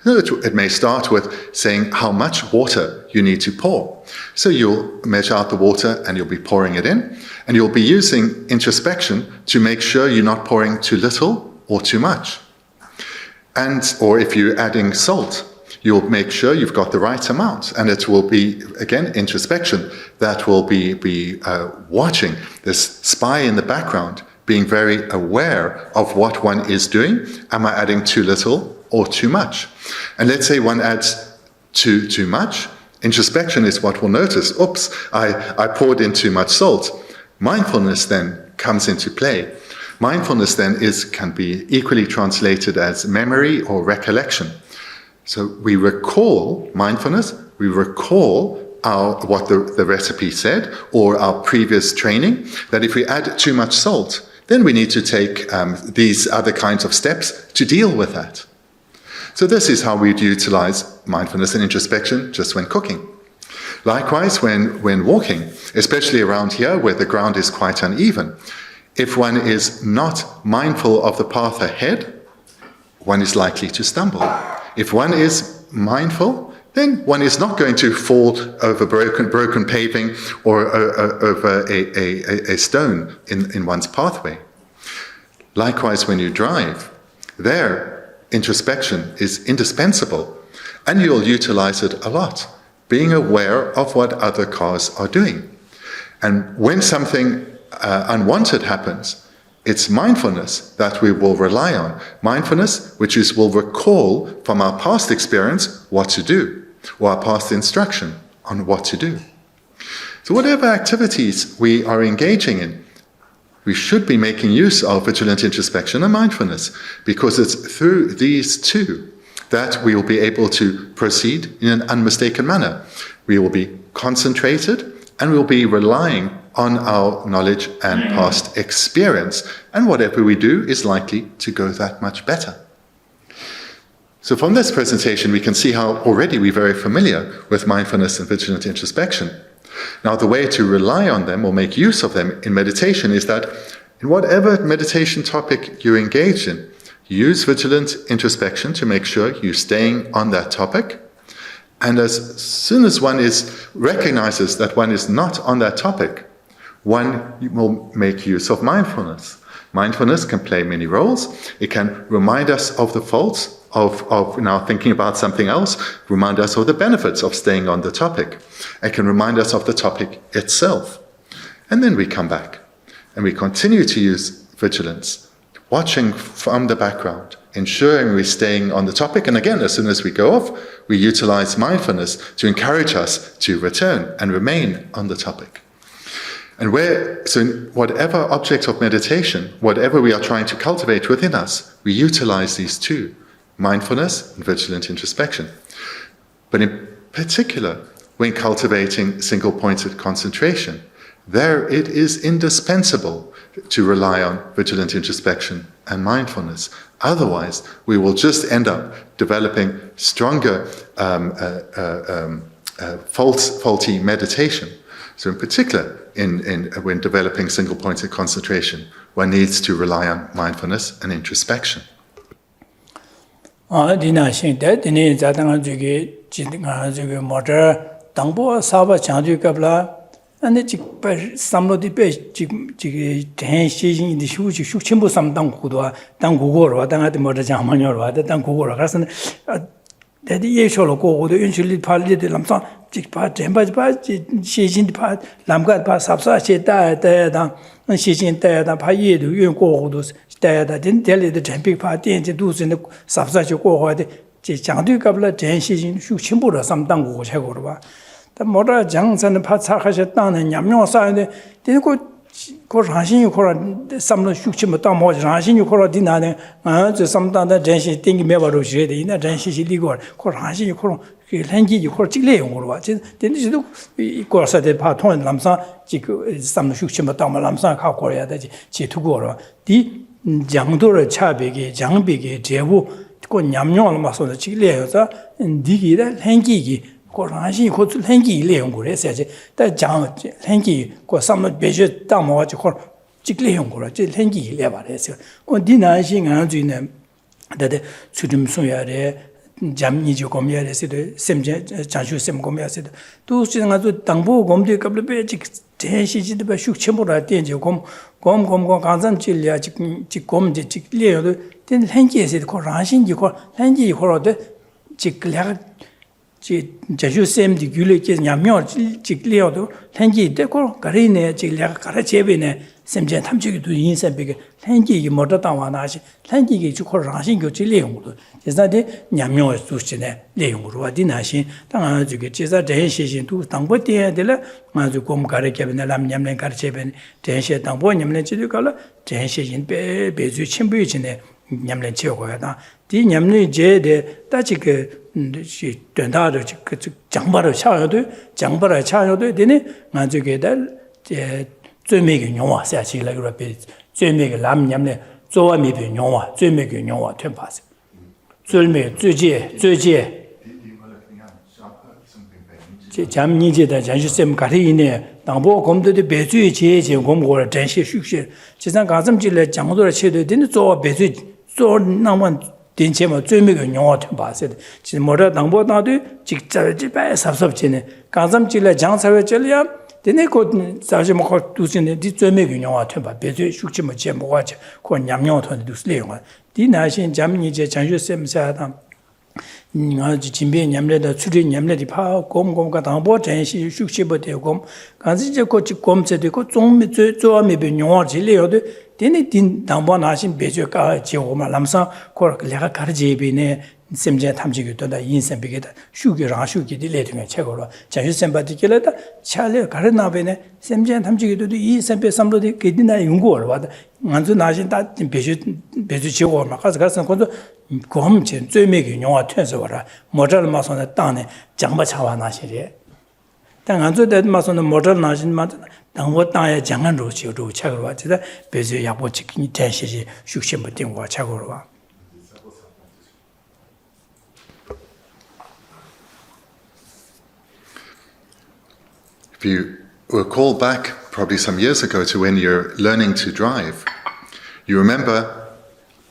It may start with saying how much water you need to pour. So you'll measure out the water and you'll be pouring it in, and you'll be using introspection to make sure you're not pouring too little or too much. Or if you're adding salt, you'll make sure you've got the right amount, and it will be, again, introspection that will be watching this spy in the background, being very aware of what one is doing. Am I adding too little or too much? And let's say one adds too much. Introspection is what will notice. Oops, I poured in too much salt. Mindfulness then comes into play. Mindfulness then can be equally translated as memory or recollection. So we recall mindfulness, we recall what the recipe said or our previous training, that if we add too much salt, then we need to take these other kinds of steps to deal with that. So this is how we'd utilize mindfulness and introspection just when cooking. Likewise, when walking, especially around here where the ground is quite uneven, if one is not mindful of the path ahead, one is likely to stumble. If one is mindful, then one is not going to fall over broken paving or over a stone in one's pathway. Likewise, when you drive, there introspection is indispensable, and you'll utilize it a lot, being aware of what other cars are doing. And when something unwanted happens, it's mindfulness that we will rely on. Mindfulness, which will recall from our past experience what to do, or our past instruction on what to do. So whatever activities we are engaging in, we should be making use of vigilant introspection and mindfulness, because it's through these two that we will be able to proceed in an unmistaken manner. We will be concentrated and we will be relying on our knowledge and past experience, and whatever we do is likely to go that much better. So from this presentation, we can see how already we're very familiar with mindfulness and vigilant introspection. Now, the way to rely on them or make use of them in meditation is that in whatever meditation topic you engage in, use vigilant introspection to make sure you're staying on that topic. And as soon as one recognizes that one is not on that topic, one will make use of mindfulness. Mindfulness can play many roles. It can remind us of the faults of now thinking about something else, remind us of the benefits of staying on the topic. It can remind us of the topic itself. And then we come back and we continue to use vigilance, watching from the background, ensuring we're staying on the topic. And again, as soon as we go off, we utilize mindfulness to encourage us to return and remain on the topic. And so in whatever object of meditation, whatever we are trying to cultivate within us, we utilize these two, mindfulness and vigilant introspection. But in particular, when cultivating single-pointed concentration, there it is indispensable to rely on vigilant introspection and mindfulness. Otherwise, we will just end up developing stronger faulty meditation. So in particular, when developing single-pointed concentration, one needs to rely on mindfulness and introspection. Geshe Thubten Rabten nyamyo chik leo do lenji de ko gari ne chik lia kara chebe ne semjen tamchigi du yin sembe lenji gi moda tawa na shi lenji gi chu ko rangshin gyo chi leo do jesa de nyamyo su chi ne leo ro di na shi tang ju ge jesa de shi shin du tang bo de de la ma ju kom gari ke ne lam nyam ne kar chebe ne de shi tang bo nyam ne chi du ka la de shi shin be ju chim bu chi ne nyam ne che go ya da di nyam ne je de ta chi ge 시 된다도 그 장바를 차여도 장바를 차여도 되네 나중에들 제最美的 영화 사실을 그렇게 最美的 람냠네 조와미비 영화 最美的 영화 템파스 最美最接제 잠니제다 잔시쌤 가리네 당보 검도의 배주의 제제 검고를 전시 숙시 지상 가슴질에 장도를 쳐도 되는 조와 배주 조 나만 된체마 最美的 영화 템파스 지금 뭐라 당보다도 직접지 배 삽섭지네 가슴질에 장사회 절이야 되네 곧 사실 뭐 두신데 디 最美的 영화 템파 배주 숙지 뭐 제목하지 그 냠냠토는 두스레요 디나신 잠니제 잔시쌤 사다 아주 진배 냠래다 추리 냠래디 파 곰곰가 당보 전시 숙시버되고 간지제 고치 곰세되고 종미 조아미 변용어 질려도 되네 딘 당보 나신 배주가 지오마 람사 코르 내가 가르제비네 semje 탐지기 도다 인생비게다 슈기 라슈기디 레드면 책으로 자유 셈바디길에다 차례 가르나베네 semje 탐지기도 이 셈베 삼로디 게디나 연구를 와다 만주 나신다 배주 지고 막 가서 건도 고함진最美기 영화 퇴서라 모델 마선에 땅에 장바 차와 나시리 당 안주데 마선에 모델 나신만 당고 땅에 장안 로시로 책으로 와다 배주 약보치기 대시지 숙심부 띵과 책으로 와 If you recall back probably some years ago to when you're learning to drive, you remember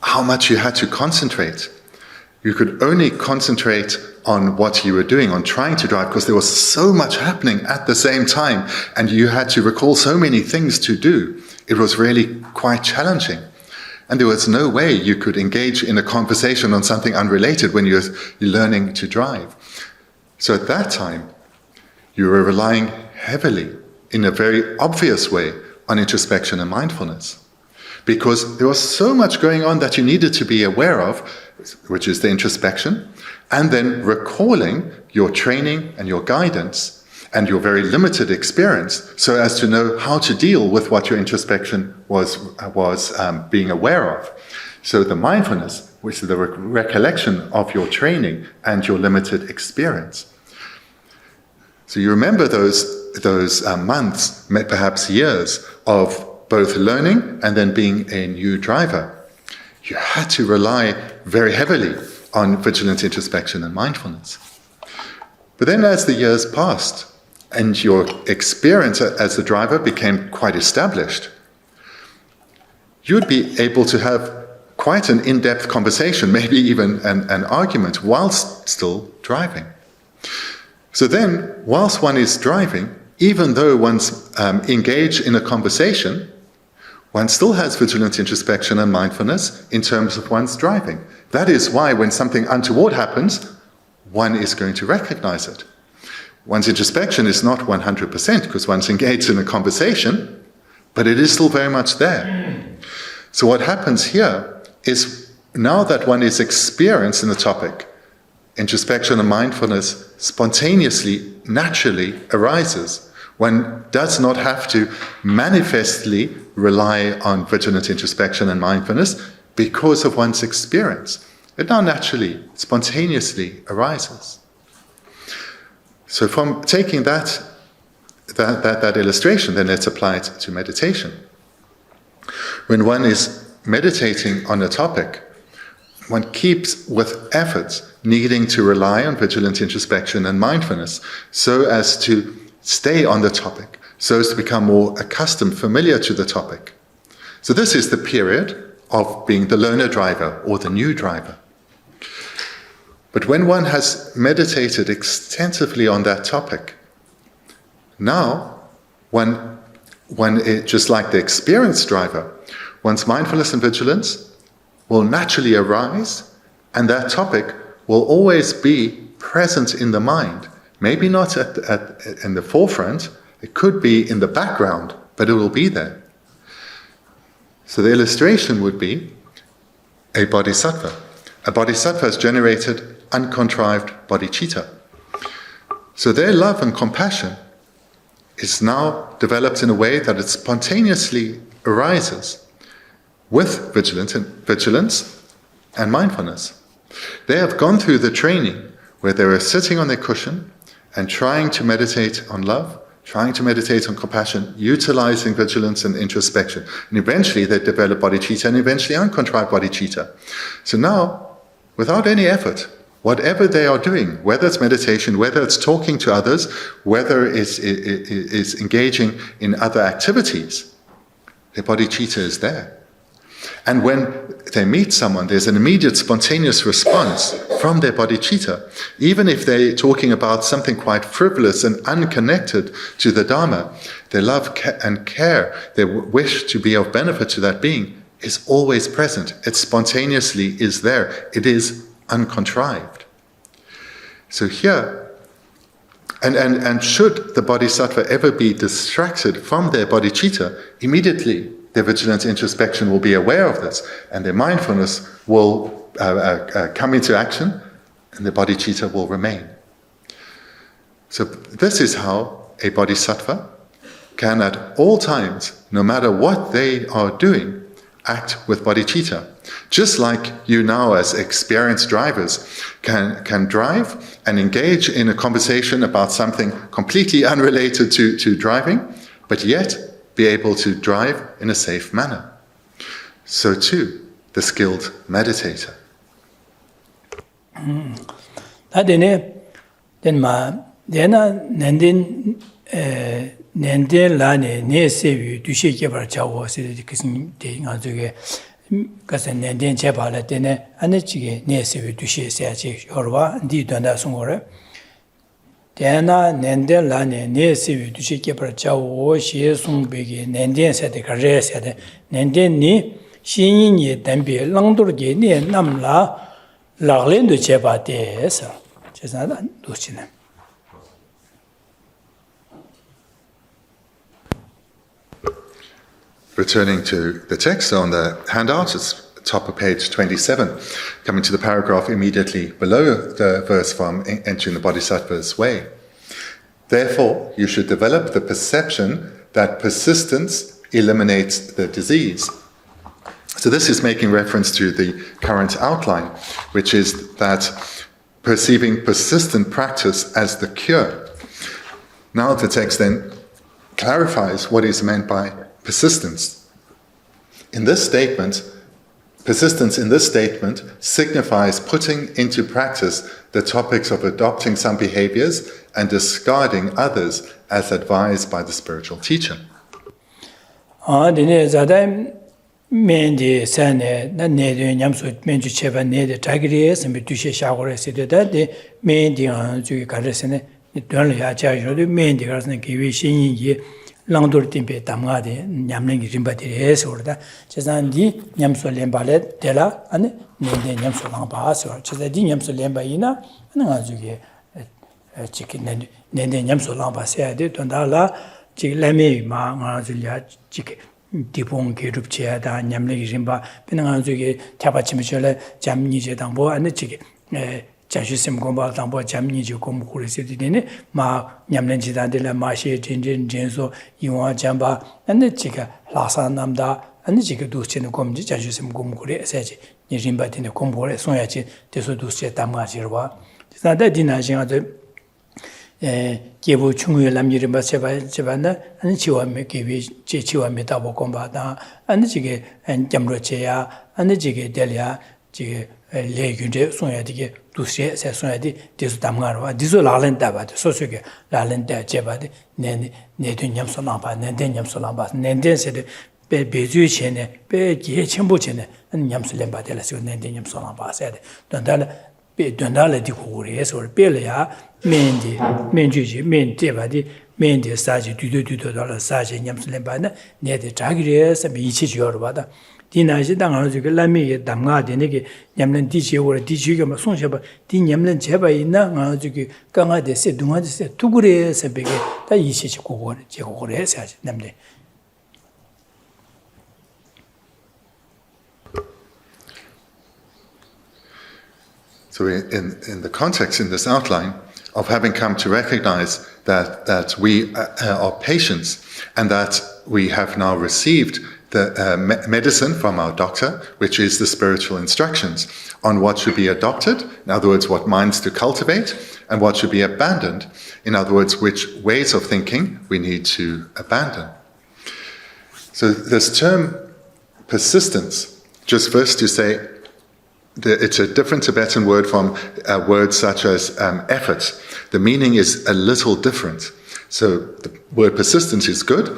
how much you had to concentrate. You could only concentrate on what you were doing, on trying to drive, because there was so much happening at the same time, and you had to recall so many things to do. It was really quite challenging. And there was no way you could engage in a conversation on something unrelated when you're learning to drive. So at that time, you were relying heavily, in a very obvious way, on introspection and mindfulness. Because there was so much going on that you needed to be aware of, which is the introspection, and then recalling your training and your guidance and your very limited experience so as to know how to deal with what your introspection was being aware of. So the mindfulness, which is the recollection of your training and your limited experience. So you remember those months, perhaps years, of both learning and then being a new driver. You had to rely very heavily on vigilant introspection and mindfulness. But then as the years passed and your experience as the driver became quite established, you'd be able to have quite an in-depth conversation, maybe even an argument, whilst still driving. So then, whilst one is driving, even though one's engaged in a conversation, one still has vigilant introspection and mindfulness in terms of one's driving. That is why when something untoward happens, one is going to recognize it. One's introspection is not 100% because one's engaged in a conversation, but it is still very much there. So what happens here is now that one is experienced in the topic, introspection and mindfulness spontaneously, naturally arises. One does not have to manifestly rely on vigilant introspection and mindfulness because of one's experience. It now naturally, spontaneously arises. So from taking that illustration, then let's apply it to meditation. When one is meditating on a topic, one keeps with effort needing to rely on vigilant introspection and mindfulness so as to stay on the topic, so as to become more accustomed, familiar to the topic. So this is the period of being the learner driver or the new driver. But when one has meditated extensively on that topic, now one just like the experienced driver, one's mindfulness and vigilance will naturally arise, and that topic will always be present in the mind. Maybe not in the forefront, it could be in the background, but it will be there. So the illustration would be a bodhisattva. A bodhisattva has generated uncontrived bodhicitta. So their love and compassion is now developed in a way that it spontaneously arises with vigilance and mindfulness. They have gone through the training where they were sitting on their cushion and trying to meditate on love, trying to meditate on compassion, utilizing vigilance and introspection. And eventually they develop bodhicitta and eventually uncontrived bodhicitta. So now, without any effort, whatever they are doing, whether it's meditation, whether it's talking to others, whether it's engaging in other activities, their bodhicitta is there. And when they meet someone, there's an immediate spontaneous response from their bodhicitta. Even if they're talking about something quite frivolous and unconnected to the Dharma, their love and care, their wish to be of benefit to that being is always present. It spontaneously is there. It is uncontrived. So here, and should the bodhisattva ever be distracted from their bodhicitta, immediately their vigilant introspection will be aware of this, and their mindfulness will come into action and the bodhicitta will remain. So this is how a bodhisattva can at all times, no matter what they are doing, act with bodhicitta. Just like you now as experienced drivers can drive and engage in a conversation about something completely unrelated to driving, but yet be able to drive in a safe manner. So too, the skilled meditator. Nenden lane ne sevi düşe gebar chawo sidi kisin de nga zoge kasa nenden chebala dene anechige ne sevi düşe seache yorwa di danda sungore dena nenden lane ne sevi düşe gebar chawo she sungbege nenden sede kare sede nenden ni shinyin ye dambe langdurge ne namla laglen de cheba de sa chesana dochine. Returning to the text on the handout, it's top of page 27, coming to the paragraph immediately below the verse from entering the Bodhisattva's way. Therefore, you should develop the perception that persistence eliminates the disease. So this is making reference to the current outline, which is that perceiving persistent practice as the cure. Now the text then clarifies what is meant by persistence. In this statement, persistence in this statement signifies putting into practice the topics of adopting some behaviors and discarding others as advised by the spiritual teacher. Langdur timpe tamgade nyamlengi rimbati resorda chezandi nyamso lembale dela ane nende nyamso langba so chezadi nyamso lemba ina nga juge chiki nende nyamso langba seade tondala chiki lame ma nga julia chiki dipong ke rupche da nyamlengi rimba nga juge tyapa chimichole jamni je dangbo ane chiki 자주심 공부할 당보 잠니지 공부 그랬으더니 마 냠렌지단들 마시에 진진진소 이와 잠바 안데 지가 라산남다 안데 지가 두치는 공지 자주심 공부 그래야지 니림바티네 공부를 해야지 돼서 두치 담가지르와 자다 디나징아데 계부 중요한 남일을 제발나 아니 지와메 계비 지와메 다보 공부하다 아니 지게 잠로체야 아니 지게 될야 지게 레균제 소야디게 두세 세 소야디 디스 담가르와 디소 라렌다바데 소소게 라렌다 제바데 네네 냠솔랑바 네네 냠솔랑바 네데세데 베베주체네 베게 첨보체네 냠솔렘바데라서 네네 냠솔랑바 세데 돈달 베돈달 디고레서 베려야 멘디 멘주지 멘데바디 멘데 사지 두두두도달 사지 냠솔렘바나 네데 자기레서 미치지어바다 디나지 당하는 저게 라미에 담가 되는게 냠는 디지오를 디지가 뭐 손셔봐 디 냠는 제바 있나 아 저기 강아데세 둥아데세 두그레서 베게 다 이시지 고고를 제고를 해야지 남네. So in the context in this outline of having come to recognize that we are patients and that we have now received the medicine from our doctor, which is the spiritual instructions on what should be adopted, in other words, what minds to cultivate, and what should be abandoned, in other words, which ways of thinking we need to abandon. So this term persistence, just first to say that it's a different Tibetan word from words such as effort. The meaning is a little different. So the word persistence is good,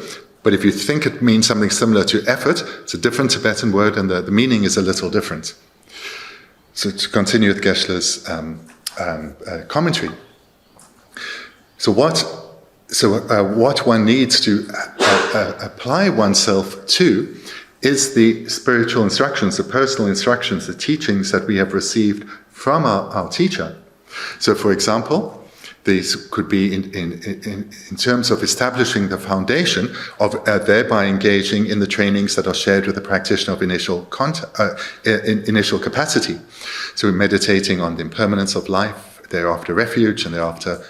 but if you think it means something similar to effort, it's a different Tibetan word and the meaning is a little different. So to continue with Geshe's commentary. So what one needs to apply oneself to is the spiritual instructions, the personal instructions, the teachings that we have received from our teacher. So for example, These could be in terms of establishing the foundation of thereby engaging in the trainings that are shared with the practitioner of initial capacity. So meditating on the impermanence of life, thereafter refuge, and thereafter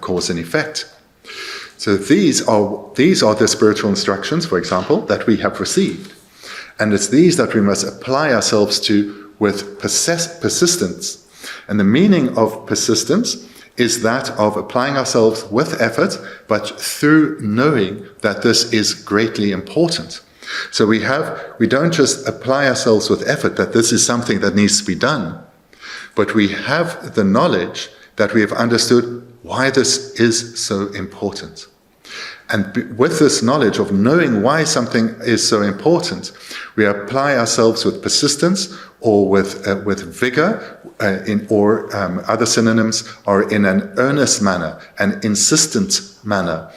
cause and effect. So these are the spiritual instructions, for example, that we have received. And it's these that we must apply ourselves to with persistence. And the meaning of persistence is that of applying ourselves with effort, but through knowing that this is greatly important. So we don't just apply ourselves with effort, that this is something that needs to be done, but we have the knowledge that we have understood why this is so important. And with this knowledge of knowing why something is so important, we apply ourselves with persistence or with vigor, other synonyms are in an earnest manner, an insistent manner.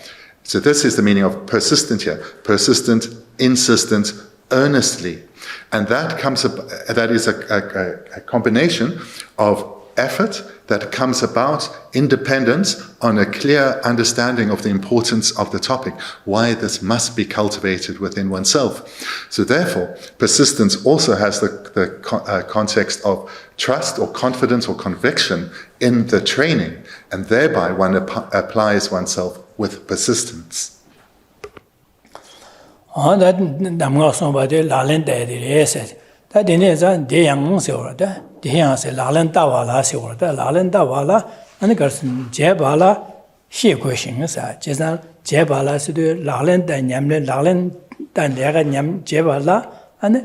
So this is the meaning of persistent here. Persistent, insistent, earnestly. And that is a combination of effort that comes about independent on a clear understanding of the importance of the topic, why this must be cultivated within oneself. So therefore, persistence also has the context of trust or confidence or conviction in the training, and thereby one applies oneself with persistence. Tā tēne zā dē yāng sē wā tā, dē yāng sē lālēn tā wā lā sē wā tā, lālēn tā wā lā, anī kār sē jē bā lā xie gui shīng sā, jē zā jē bā lā sē tū lālēn tā ñam lē, lālēn tā nē gā ñam jē bā lā, anī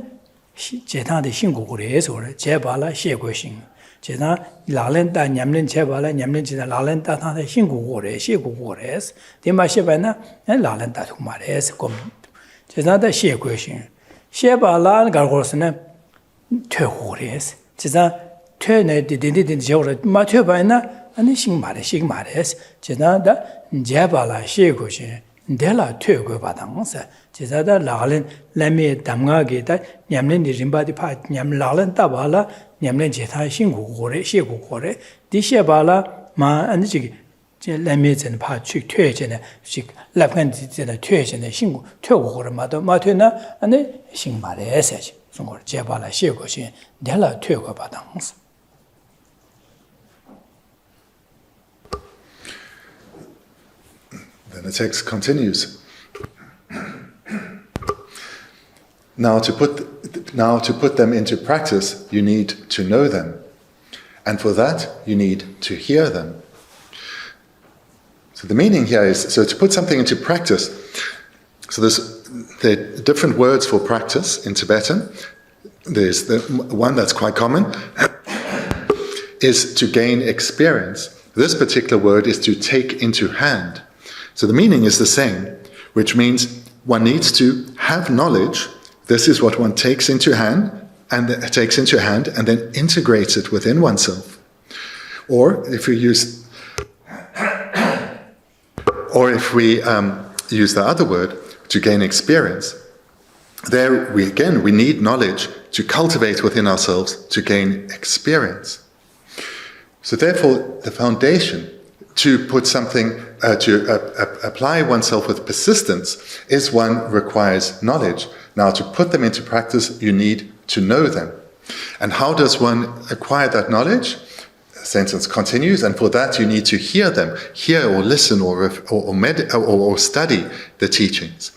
jē tāng dē xīng gu gu rē sē wā, jē bā lā xie gui shīng. Jē zā lālēn tā ñam lē jē bā lā, ñam lē jē zā lālēn tā tāng dē xīng gu gu rē, xie gu gu rē sē, dē mā xie bā na, lālēn tā tū mā rē sē gōm. Jē zā tā xie gui shīng. Xie bā lā gā gō sē na, 퇴 호레스 제가 퇴네 디디디 저러 마 퇴바이나 아니 싱마레 제나다 제발라 시고시 델라 퇴고 바당서 제자다 라렌 레미 담가게다 냠렌 디림바디 파 냠라렌 따발라 냠렌 제타 싱고고레 시고고레 디셰발라 마 아니 지기 제 레미전 파취 퇴제네 식 라펜디제네 퇴제네 싱고 퇴고고레 마도 마퇴나 아니 싱마레세 Then the text continues. Now to put them into practice, you need to know them. And for that, you need to hear them. So the meaning here is, so to put something into practice, so there are different words for practice in Tibetan. There's the one that's quite common, is to gain experience. This particular word is to take into hand. So the meaning is the same, which means one needs to have knowledge. This is what one takes into hand, and then integrates it within oneself. Or if we use the other word, to gain experience, there we need knowledge to cultivate within ourselves to gain experience. So therefore, the foundation to put something, apply oneself with persistence is one requires knowledge. Now to put them into practice, you need to know them. And how does one acquire that knowledge? The sentence continues, and for that you need to hear them, hear or listen or study the teachings.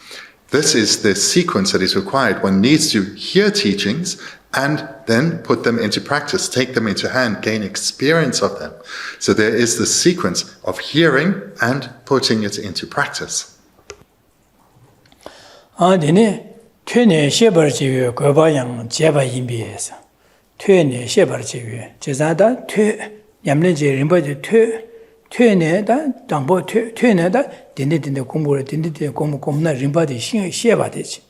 This is the sequence that is required. One needs to hear teachings and then put them into practice, take them into hand, gain experience of them. So there is the sequence of hearing and putting it into practice. 퇴네 다 담보 퇴네 다 딘딘딘 공부를 딘딘딘 공부나 림바디 시에바 되지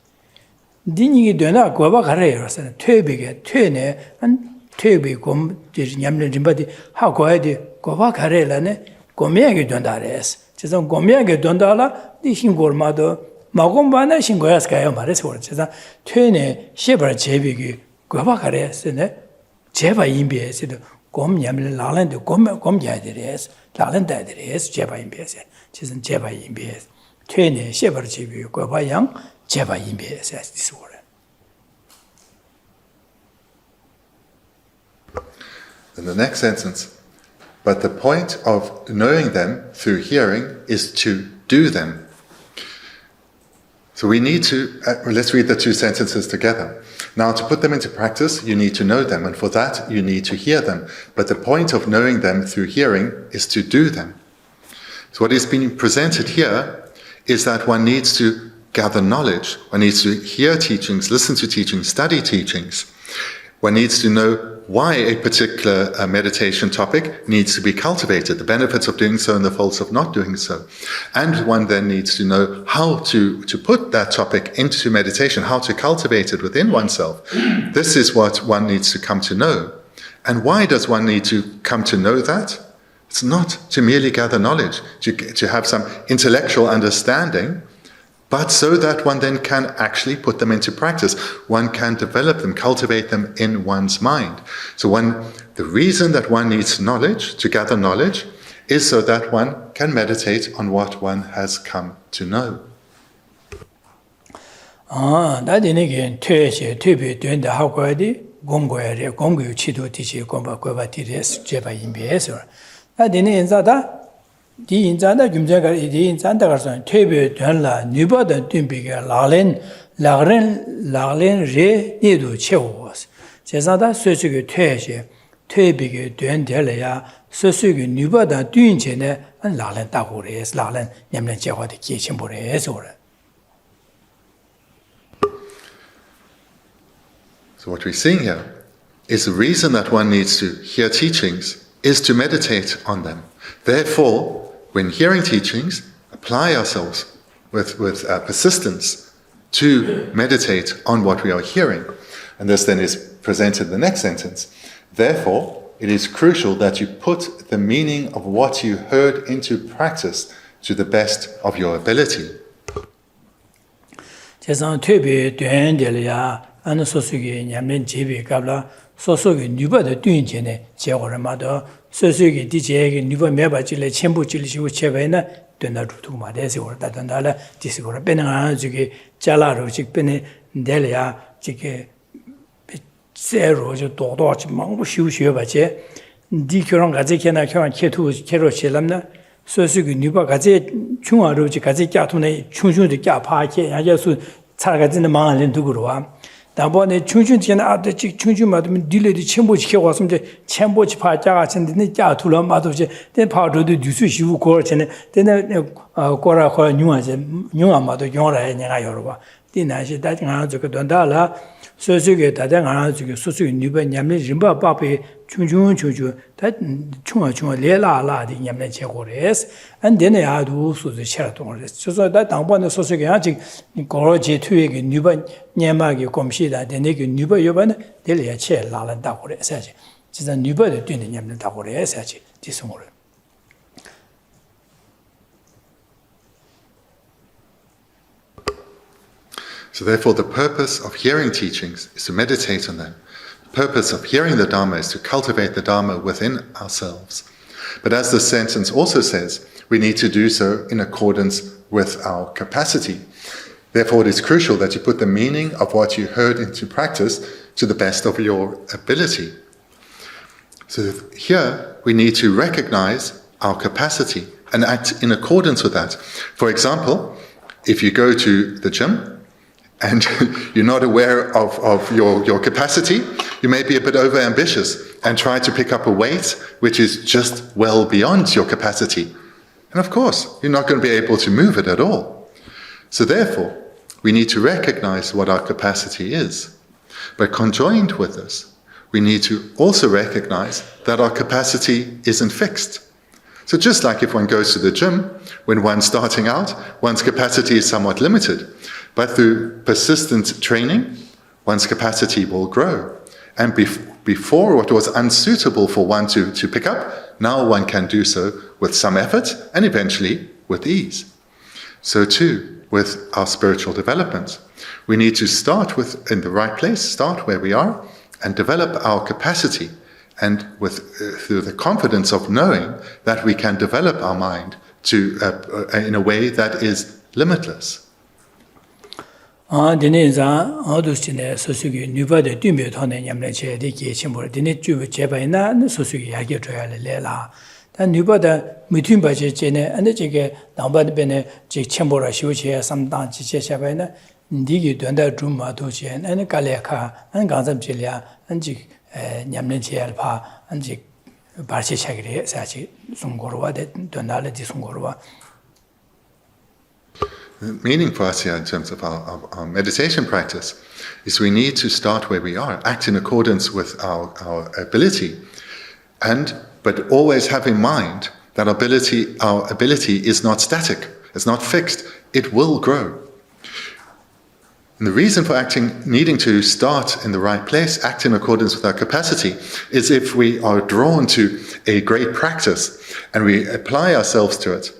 니니기 되나 거바 가래요서 퇴비게 퇴네 한 퇴비 공 냠네 림바디 하고야디 거바 가래라네 고미하게 된다래스 제가 고미하게 된다라 니 신고르마도 마곰바나 신고야스가요 말해서 제가 퇴네 시에바 제비기 거바 가래스네 제바 임비에서도 gom nyamle lalen de gom jaideres lalen daideres jeba imbes chisen jeba imbes twene shebar jibi go ba yang jeba imbes this word. In the next sentence, but the point of knowing them through hearing is to do them. So we need to, let's read the two sentences together. Now, to put them into practice, you need to know them, and for that, you need to hear them. But the point of knowing them through hearing is to do them. So what is being presented here is that one needs to gather knowledge, one needs to hear teachings, listen to teachings, study teachings. One needs to know why a particular meditation topic needs to be cultivated, the benefits of doing so and the faults of not doing so. And one then needs to know how to put that topic into meditation, how to cultivate it within oneself. This is what one needs to come to know. And why does one need to come to know that? It's not to merely gather knowledge, to have some intellectual understanding, but so that one then can actually put them into practice. One can develop them, cultivate them in one's mind. So the reason that one needs knowledge, to gather knowledge, is so that one can meditate on what one has come to know. Di inzanda gumjaga di inzanda garson tebe dönla nübada dünbige lagren re nidu chewos. Cezada sözüge tebige döndele ya sözüge nübada dünçene an lagren dagures lagren nyamlen chewade geçin buraya sonra. So what we're seeing here is the reason that one needs to hear teachings is to meditate on them. Therefore, when hearing teachings, apply ourselves with persistence to meditate on what we are hearing. And this then is presented in the next sentence. Therefore, it is crucial that you put the meaning of what you heard into practice to the best of your ability. 소소기 디제게 니버 메바질레 첨부질리시고 제베나 된다 두두마 대세 오르다 된다라 디스고라 빼나 저기 잘라로 직변에 내려야 저게 세로죠 도도치 망부 쉬우쉬어 봐제 디 결혼 가지케나 결혼 케투 케로 실람나 소소기 니버 가지 중화로 지 가지 꺄투네 충충도 꺄파케 야자수 차가지는 망알린 두고로와 다번에 충충지나 아들 충충 맞으면 딜레디 첨보지 켜 왔으면 이제 첨보지 파자 같은데 자 둘러 맞도지 된 파도도 뉴스시고 거전에 되네 거라 거 뉴아제 뉴아마도 용라에 내가 열어봐 디나시 다가 저거 된다라 소소게 다가 저거 소소게 뉴바 냠네 림바 바페 충충 다 충아 레라라디 냠네 제고레스 안 되네 아두 소소 셔도레스 소소 다 당번에 소소게 아직 거로지 투에게 뉴바 냠마게 곰시다 되네게 뉴바 요바는 될야 체 라란다 고레스지 진짜 뉴바도 되네 냠는다 고레스지 디스모르. So therefore, the purpose of hearing teachings is to meditate on them. The purpose of hearing the Dharma is to cultivate the Dharma within ourselves. But as the sentence also says, we need to do so in accordance with our capacity. Therefore, it is crucial that you put the meaning of what you heard into practice to the best of your ability. So here, we need to recognize our capacity and act in accordance with that. For example, if you go to the gym, and you're not aware of your capacity, you may be a bit overambitious and try to pick up a weight which is just well beyond your capacity. And of course, you're not going to be able to move it at all. So therefore, we need to recognize what our capacity is. But conjoined with this, we need to also recognize that our capacity isn't fixed. So just like if one goes to the gym, when one's starting out, one's capacity is somewhat limited. But through persistent training, one's capacity will grow. And before, what was unsuitable for one to pick up, now one can do so with some effort and eventually with ease. So too, with our spiritual development, we need to start in the right place, start where we are, and develop our capacity. and through the confidence of knowing that we can develop our mind in a way that is limitless. Dine za adushine sosugi nuba de dumbe thone nyamle che de ge chimbo dine ju che ba na sosugi ya ge troya le la ta nuba da mutin ba che ne ane che ge dangba de ne che chimbo ra shu che sam dang chi che ba na ndi ge dwan da drum ma do che ane ka le kha an ga sam che ya an ji nyamle che al pha an ji ba che cha ge sa chi sung go ro wa de dwan da le di sung go ro wa. The meaning for us here in terms of our meditation practice is we need to start where we are, act in accordance with our ability, but always have in mind that our ability is not static, it's not fixed, it will grow. And the reason for needing to start in the right place, act in accordance with our capacity, is if we are drawn to a great practice and we apply ourselves to it,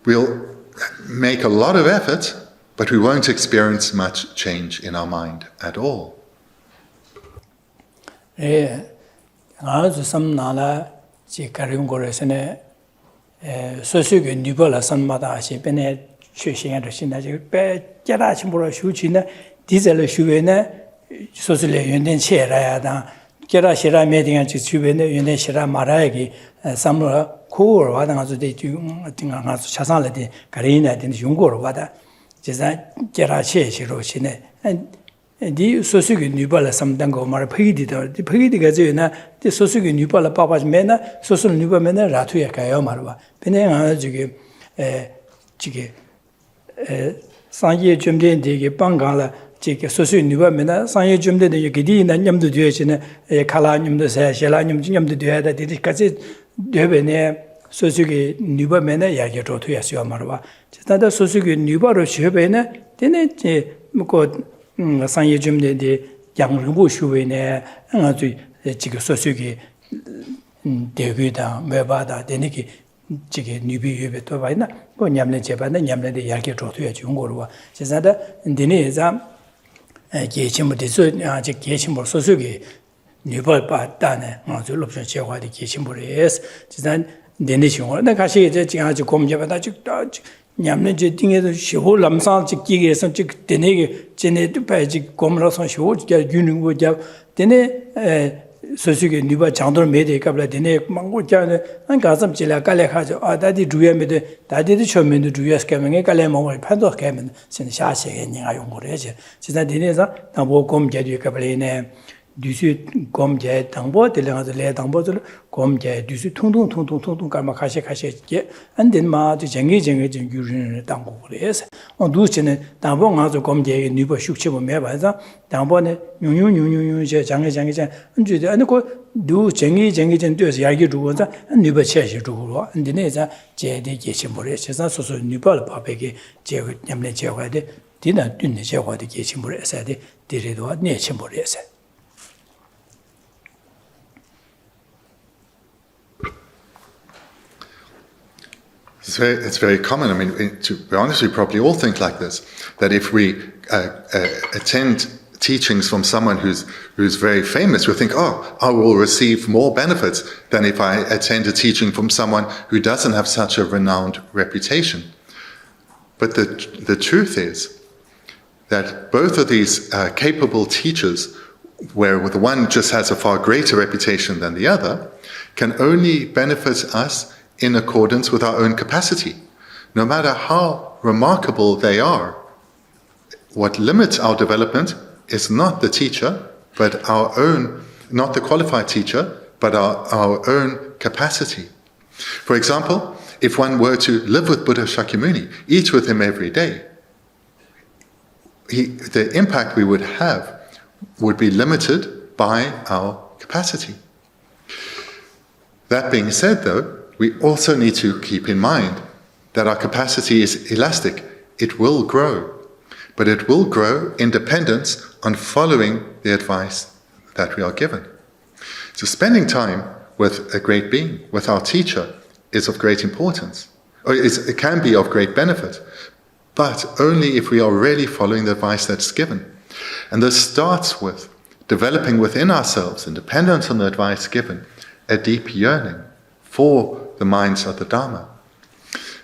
we'll make a lot of effort, but we won't experience much change in our mind at all. Ko wa da de ju tinga nga cha sang le de ga ri na de yong go wa da je san jia ra che che ro xin ne di so su ge nu ba la sam dang go ma phi di de phi di ga je na de so su ge nu ba la pa pa me na so su nu ba me na ra thu ya ka yo ma ro ba pe ne nga ji ge sang ye jum de ge bang ga la ji ge so su nu ba me na sang ye jum de ge di na nyam du de xin ne ka la nyam de sa she la nyam de de da de ka je 되베네 소수기 뉴바메나 야게 조토야 시와마르와 제단다 소수기 뉴바로 쉐베네 되네 제 뭐고 상예 좀데데 양르부 슈베네 아주 지금 소수기 대규다 메바다 되네기 지게 뉴비유베 또 바이나 뭐 냠네 제바네 냠네데 야게 조토야 중고로와 제단다 되네자 게침부터 아 게침부 소수기 뉴벌 바다네 아주 롭션 제화의 기침부레스 지난 내내시고 나 가시 이제 지금 아주 공제받아 쭉 냠는 제 등에서 시호 람상 찍기에서 찍 되네게 제네도 빠지 공로선 시호 게 유는 거자 되네 소수게 뉴바 장도를 매대 갑라 되네 망고 자네 안 가서 지라 깔래 가죠 아다디 주야메데 다디도 처음에도 주야스 가면에 깔래 먹을 판도 가면 신 샤시게 내가 용거를 해지 지난 되네서 나보 공제도 갑래네 두수 검제 당보 들려가서 내 당보들 검제 두수 통통 가마 가시 게 안된 마도 정기 유리는 당보 그래서 두스는 당보 가서 검제 뉴버 숙치고 매봐서 당보네 뇽뇽뇽뇽 제 장에 안주데 아니고 두 정기 되어서 야기 주고서 뉴버 체시 주고 안되네자 제대 계신 모래 세상 소소 뉴버 바베게 제 냠내 제화데 디나 뚠네 제화데 계신 모래 해서데 디레도 내친 모래서 It's very common. I mean, to be honest, we probably all think like this, that if we attend teachings from someone who's very famous, we'll think, oh, I will receive more benefits than if I attend a teaching from someone who doesn't have such a renowned reputation. But the truth is that both of these capable teachers, where the one just has a far greater reputation than the other, can only benefit us in accordance with our own capacity. No matter how remarkable they are, what limits our development is not the teacher, but our own, not the qualified teacher, but our own capacity. For example, if one were to live with Buddha Shakyamuni, eat with him every day, the impact we would have would be limited by our capacity. That being said, though, we also need to keep in mind that our capacity is elastic. It will grow, but it will grow in dependence on following the advice that we are given. So spending time with a great being, with our teacher, is of great importance, or it can be of great benefit, but only if we are really following the advice that's given. And this starts with developing within ourselves, in dependence on the advice given, a deep yearning for the minds of the Dharma,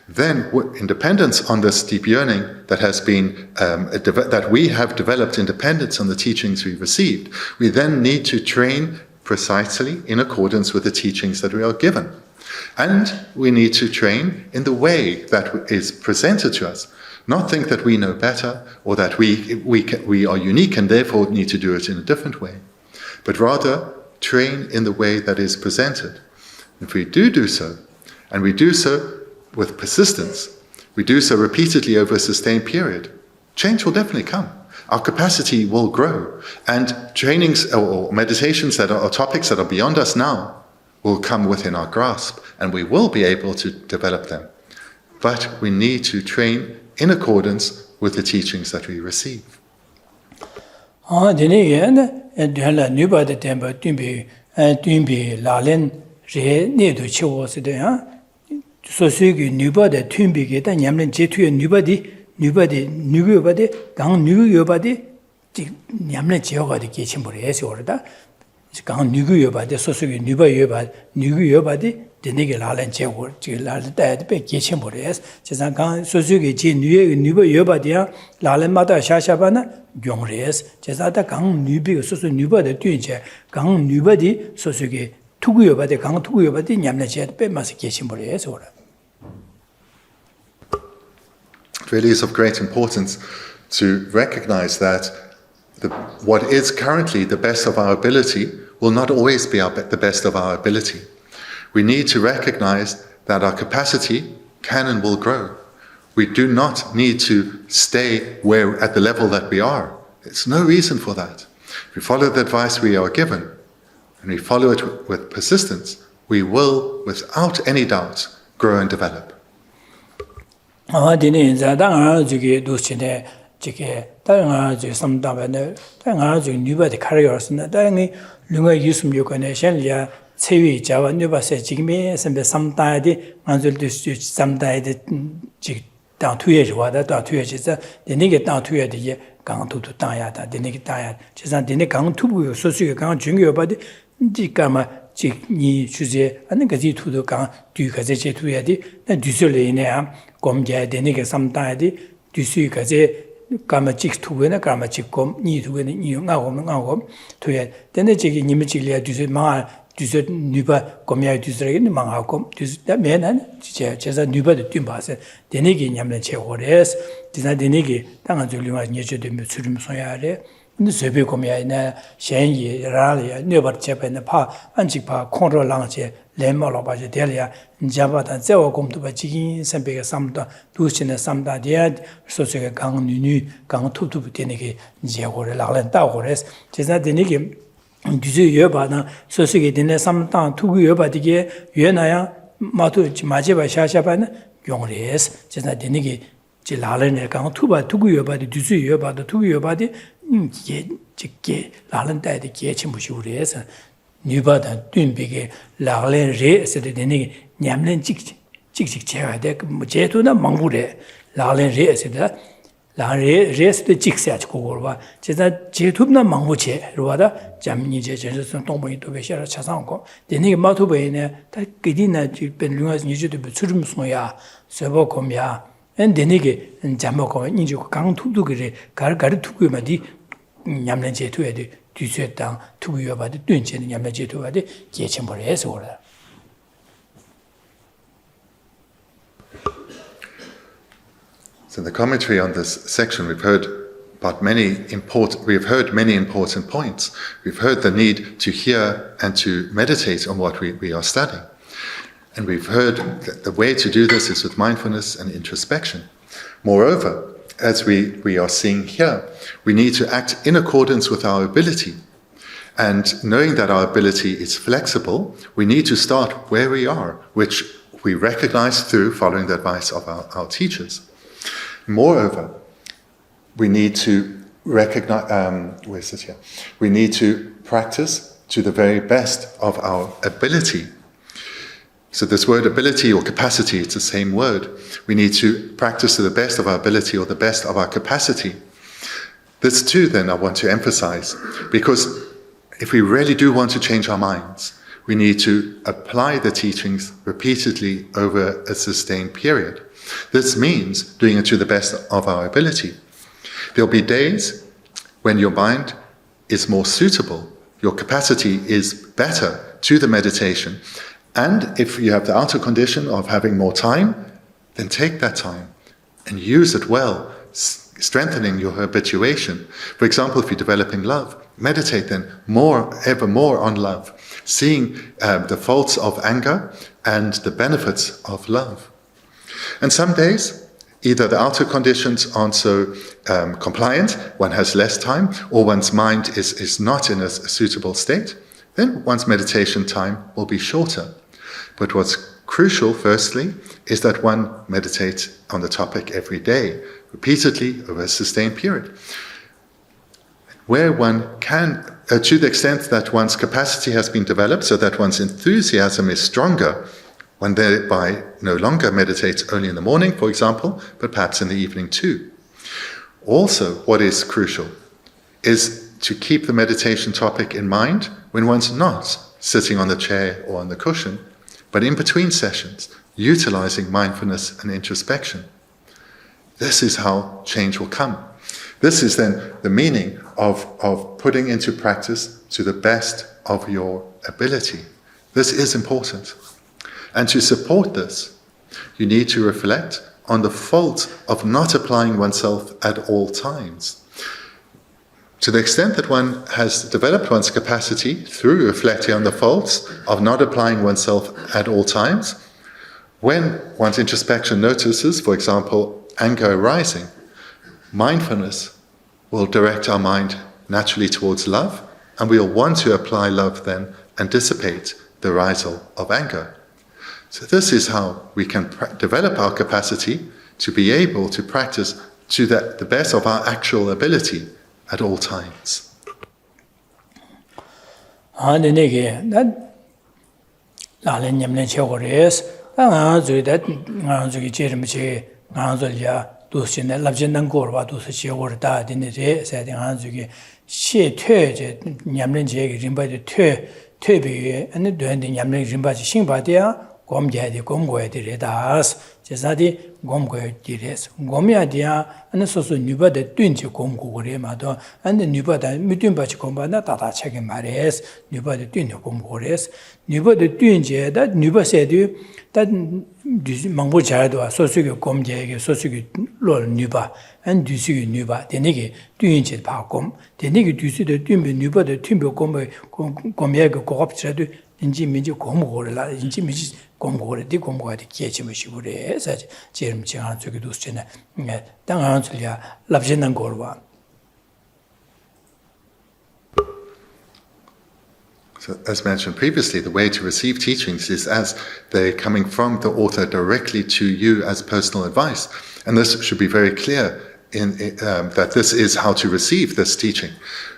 then in dependence on this deep yearning that has been, that we have developed in dependence on the teachings we've received, we then need to train precisely in accordance with the teachings that we are given. And we need to train in the way that is presented to us. Not think that we know better or that we are unique and therefore need to do it in a different way, but rather train in the way that is presented. If we do so, and we do so with persistence, we do so repeatedly over a sustained period, change will definitely come. Our capacity will grow, and trainings or meditations that are topics that are beyond us now will come within our grasp, and we will be able to develop them. But we need to train in accordance with the teachings that we receive. 강 누구 여바데 소속이 누바 여바 누구 여바데 데네게 라렌 제고 지랄데 배 계신 버려서 제가 강 소속이 지 누에 누바 여바디야 라렌마다 샤샤바나 용레스 제가다 강 누비 소속 누바데 뛰제 강 누바디 소속이 투구 여바데 강 투구 여바디 냠내 제 빼마서 계신 버려서 It really is of great importance to recognize that what is currently the best of our ability will not always be the best of our ability. We need to recognize that our capacity can and will grow. We do not need to stay at the level that we are. There's no reason for that. If we follow the advice we are given, and we follow it with persistence, we will, without any doubt, grow and develop. 다양한 삼다반에 다양한 뉴바데 카리어스나 다양히 룽아 유스미 요건에 셴리아 체위 자와 뉴바세 지금에 선배 삼다디 만들도 삼다디 지 당투에 좋아다 당투에서 데니게 당투에디 강투도 당야다 데니게 당야 지산 데니 강투부 소수가 강 중요바디 지가마 지니 주제 아는 거지 투도 강 뒤가제 제투야디 나 뒤설레네 곰제 데니게 삼다디 뒤수가제 까마직 투베나 까마직 곰 니투베나 니용하고 투에 근데 저기 님이 질이야 뒤에 마 뒤에 누바 곰이야 뒤에 망하고 뒤에 매는 제가 누바도 좀 봐서 되네기 냠는 제거레스 디나 되네기 당한 줄리마 니제도 수림 소야래 근데 세배 곰이야나 셴이 라리야 네버 제배나 파 안직파 콘로랑제 레모로 바제 데리야 자바다 제와 곰도 바지긴 선배가 삼다 두신의 삼다디야 소소가 강누니 강투투 되네기 제거를 라렌 따고레스 제가 되네기 뒤에 여바나 소소게 되네 삼다 투구 여바디게 유나야 마투 마제바 샤샤바나 용레스 제가 되네기 지 라렌에 강 투바 투구 여바디 뒤에 여바도 투구 여바디 게 직게 라렌 따디 게 침부시 우리에서 뉴바다 뜀비게 라렌 레스데 되네 냠렌 찍찍 제가 돼 제도나 망부래 라렌 레스데 라렌 레스데 찍세지 고거와 제가 제도나 망부체 로와다 잠니제 전선 동봉이 또 배셔라 차상고 되네 마토베네 다 그디나 집변 룽아스 니주도 부츠름스모야 세보콤야 엔데니게 잠먹고 인지 강투도 그래 가르가르 투구마디 냠렌 제도에도 뒤쇠땅 투구여바디 뜀체는 냠렌 제도바디 계천벌에서 오라. So in the commentary on this section, we've heard many important points. We've heard the need to hear and to meditate on what we are studying. And we've heard that the way to do this is with mindfulness and introspection. Moreover, as we are seeing here, we need to act in accordance with our ability. And knowing that our ability is flexible, we need to start where we are, which we recognize through following the advice of our teachers. Moreover, we need to recognize, we need to practice to the very best of our ability. So this word ability or capacity, it's the same word. We need to practice to the best of our ability or the best of our capacity. This too, then, I want to emphasize, because if we really do want to change our minds, We need to apply the teachings repeatedly over a sustained period. This means doing it to the best of our ability. There'll be days when your mind is more suitable, your capacity is better to the meditation. And if you have the outer condition of having more time, then take that time and use it well, strengthening your habituation. For example, if you're developing love, meditate then ever more on love, seeing the faults of anger and the benefits of love. And some days, either the outer conditions aren't so compliant, one has less time, or one's mind is not in a suitable state, then one's meditation time will be shorter. But what's crucial, firstly, is that one meditates on the topic every day, repeatedly over a sustained period. Where one can, to the extent that one's capacity has been developed so that one's enthusiasm is stronger, one thereby no longer meditates only in the morning, for example, but perhaps in the evening too. Also, what is crucial is to keep the meditation topic in mind when one's not sitting on the chair or on the cushion, but in between sessions, utilizing mindfulness and introspection. This is how change will come. This is then the meaning of putting into practice to the best of your ability. This is important. And to support this, you need to reflect on the fault of not applying oneself at all times. To the extent that one has developed one's capacity through reflecting on the faults of not applying oneself at all times, when one's introspection notices, for example, anger arising, mindfulness will direct our mind naturally towards love, and we'll want to apply love then and dissipate the arisal of anger. So this is how we can develop our capacity to be able to practice to the best of our actual ability at all times. gomjadi gomgoyadi redas jesadi gomgoyadi res gomyadia ane soso nyuba de tunji gomgore mado ane nyuba da midunba chi gomba na tata chege mares nyuba de tunji gomgores nyuba de tunji da nyuba sedu da mangbo jardo soso gomjege soso lo nyuba ane dusi nyuba denege tunji ba gom denege dusi de tunbi nyuba de tunbi gombe gomyege gopchadu 인지 민지 공부를 인지 민지 공부를 디 공부하디 기회치면 시부래 사실 제일 제가 저기도 쓰네 당한 줄이야 랍진난 거와. So, as mentioned previously, the way to receive teachings is as they're coming from the author directly to you as personal advice, and this should be very clear that this is how to receive this teaching.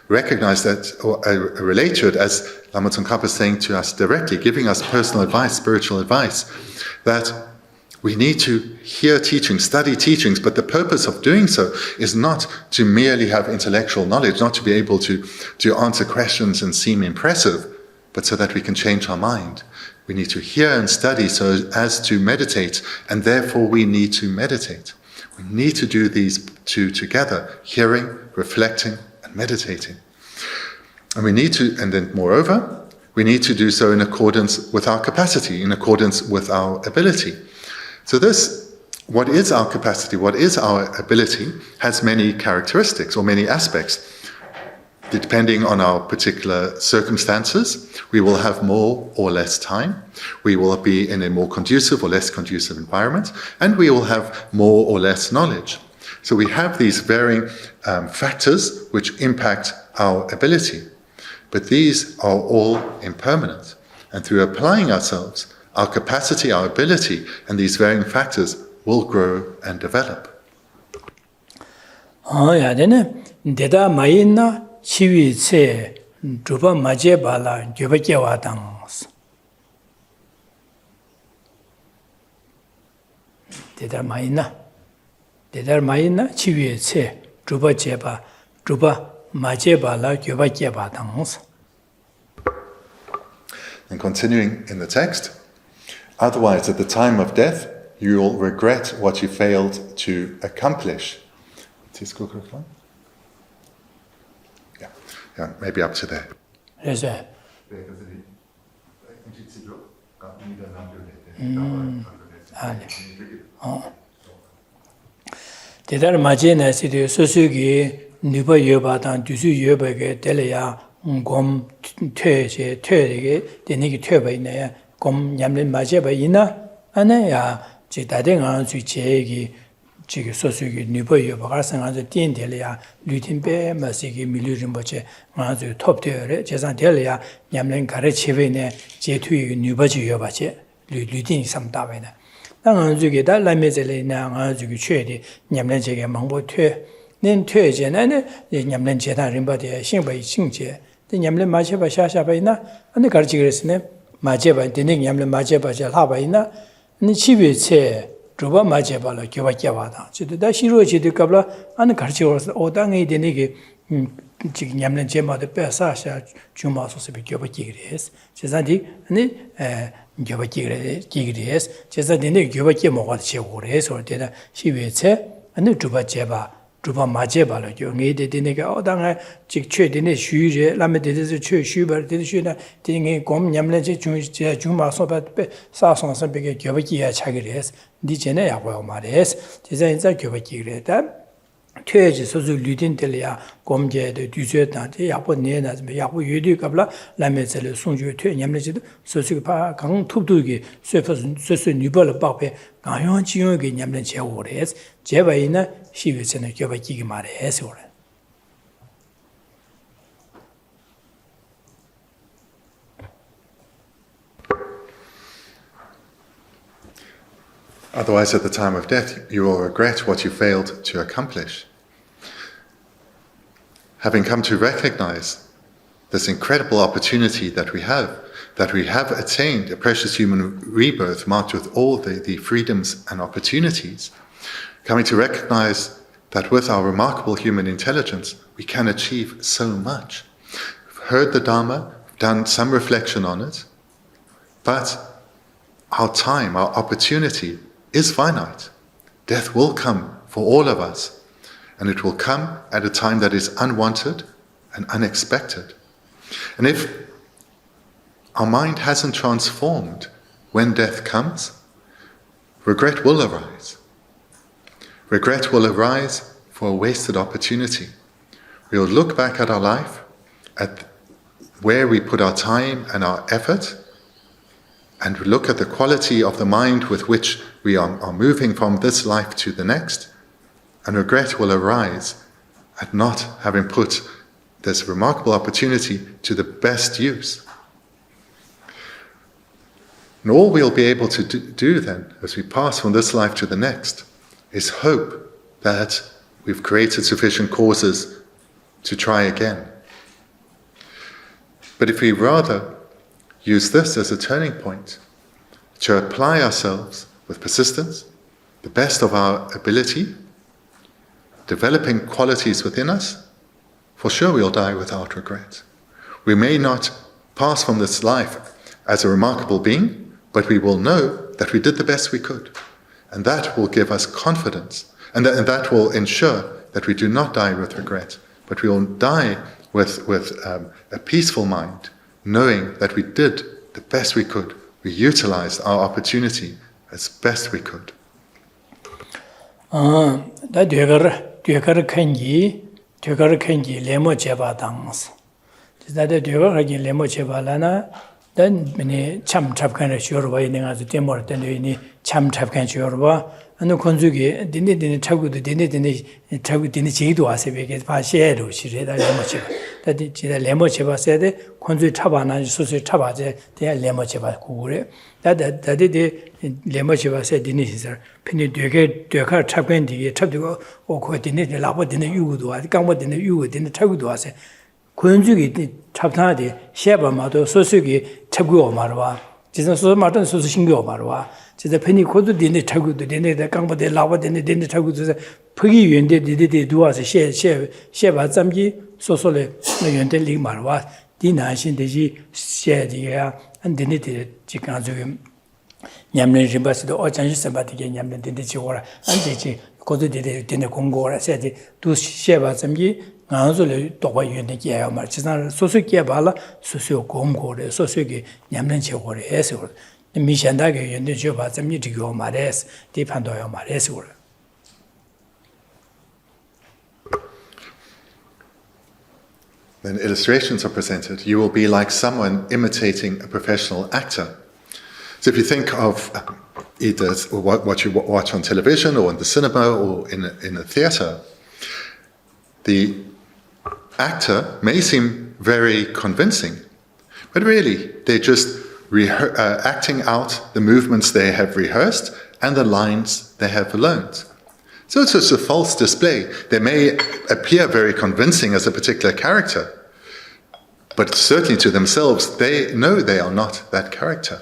Recognize that, or relate to it as Lama Tsongkhapa is saying to us directly, giving us personal advice, spiritual advice, that we need to hear teachings, study teachings, but the purpose of doing so is not to merely have intellectual knowledge, not to be able to answer questions and seem impressive, but so that we can change our mind. We need to hear and study so as to meditate, and therefore we need to meditate. We need to do these two together, hearing, reflecting, and meditating. And we need to, and then moreover, we need to do so in accordance with our capacity, in accordance with our ability. So this, what is our capacity, what is our ability, has many characteristics or many aspects. Depending on our particular circumstances, we will have more or less time, we will be in a more conducive or less conducive environment, and we will have more or less knowledge. So we have these varying factors which impact our ability. But these are all impermanent. And through applying ourselves, our capacity, our ability, and these varying factors will grow and develop. Deda mayina chiwi tse drupa maje bala gyoba kyewa tangs. Deda mayina chiwi tse drupa maje bala gyoba kyewa tangs. And continuing in the text, otherwise at the time of death, you will regret what you failed to accomplish. Yeah, maybe up to there. Yes, sir. Tibetan Majina City Susugi, Nuba Yobatan, Dusu Yobage, Delia, Gom Töge, the Niki Turba, Gom Yamlin Majaba Ina, Anaya, Jitading Suchegi, Chig Susugi, Nuba Yobasan, the Din Delia, Lutin Be, Masiki, Milurimboche, Manzu Top Tere, Jasan Delia, Yamlin Karachevene, Jetu Nubaji Yobache, Ludin some Davina. Then you get that Lamizeli now, as you trade, Yamlenjeg Mambo Tue, then Tuejan, and the Yamlenjeta Rimba, the Shingba Singje, the Yamlen Majaba Shashabaina, and the Garjigres name, Majaba, the name Yamlen Majaba Jalabaina, and the Chibi say, Druba Majaba, like Yavada. So the Dashirochi de Kabla, and the Garjigos, or Dangi, the Nigi, Yamlen Jema, the Pesasha, Jumas, or Gibagigres, Chesandi, and Gigres, just that the Gibaki Mogat Chegures or did she will say, and the Juba Jeba, Juba Majeba, you needed the nigger, or dang, Chick trade in a shoe, Lamited the church, Schubert, did she not, didn't come Yamlet, Juma, so that Sasson, some big Gibaki Chagres, Digenea, well, Mares, designs a Gibaki. Tueji sozu ludin telia gomje de duzue tante yapo nena yapo yudu kabla lamezele songju tue nyamleji sosu pa gang tubdugi sosu nubal bakpe gangyon jiyon ge nyamlen che ores jebaina shiwesene gyoba gigi mare ore. Otherwise, at the time of death, you will regret what you failed to accomplish. Having come to recognize this incredible opportunity that we have attained a precious human rebirth marked with all the freedoms and opportunities, coming to recognize that with our remarkable human intelligence, we can achieve so much. We've heard the Dharma, done some reflection on it, but our time, our opportunity is finite. Death will come for all of us, and it will come at a time that is unwanted and unexpected. And if our mind hasn't transformed when death comes, regret will arise. Regret will arise for a wasted opportunity. We will look back at our life, at where we put our time and our effort, and look at the quality of the mind with which we are moving from this life to the next, and regret will arise at not having put this remarkable opportunity to the best use. And all we'll be able to do then, as we pass from this life to the next, is hope that we've created sufficient causes to try again. But if we rather use this as a turning point, to apply ourselves with persistence, the best of our ability, developing qualities within us, for sure we'll die without regret. We may not pass from this life as a remarkable being, but we will know that we did the best we could. And that will give us confidence, and that will ensure that we do not die with regret, but we will die with a peaceful mind, knowing that we did the best we could. We utilized our opportunity as best we could. Da dögar kanji lemo cheba dangs. Da dögar kanji lemo cheba lana dan mini cham chapkan shorba ininga zu temor tende ni cham chapkan shorba anu konjugi dine chagudu dine chagu dine jido asebeke ba shero shireda lemo cheba. Da jida lemo cheba sede konju chabana susu chabaje de lemo cheba kugure. Da de lemo cheba se dine hisar pini dögar chapkan dige chabdigo oko dine labo dine yugudu ase gangbo dine yugu dine chagudu ase konjugi chaptanade sheba ma도 소수기 차고 말와 지선 소수 말은 소수 신경 말와 지자 편이 고도 되네 차고도 되네 강보대 라보 되네 차고도 포기 연대 되데 두와서 셰바 잠기 소소래 연대 리 말와 디나신 되지 셰디야 and didn't chicken Yamlin Ribas, the Ochan Sabbatic Yamlin did the Chiora, and the Kodu did it in the Congo, said to Sheva Samgi, Anzoli, Toba Unikia, Marchina, Sosukia Bala, Socio Congo, Sosuki, Yamlin Chiora, Esur, the Mishandaga and the Jova Samitigo Mares, the Pandoya Maresur. Then illustrations are presented. You will be like someone imitating a professional actor. So if you think of either what you watch on television or in the cinema or in a theater, the actor may seem very convincing, but really they're just acting out the movements they have rehearsed and the lines they have learned. So it's just a false display. They may appear very convincing as a particular character, but certainly to themselves, they know they are not that character.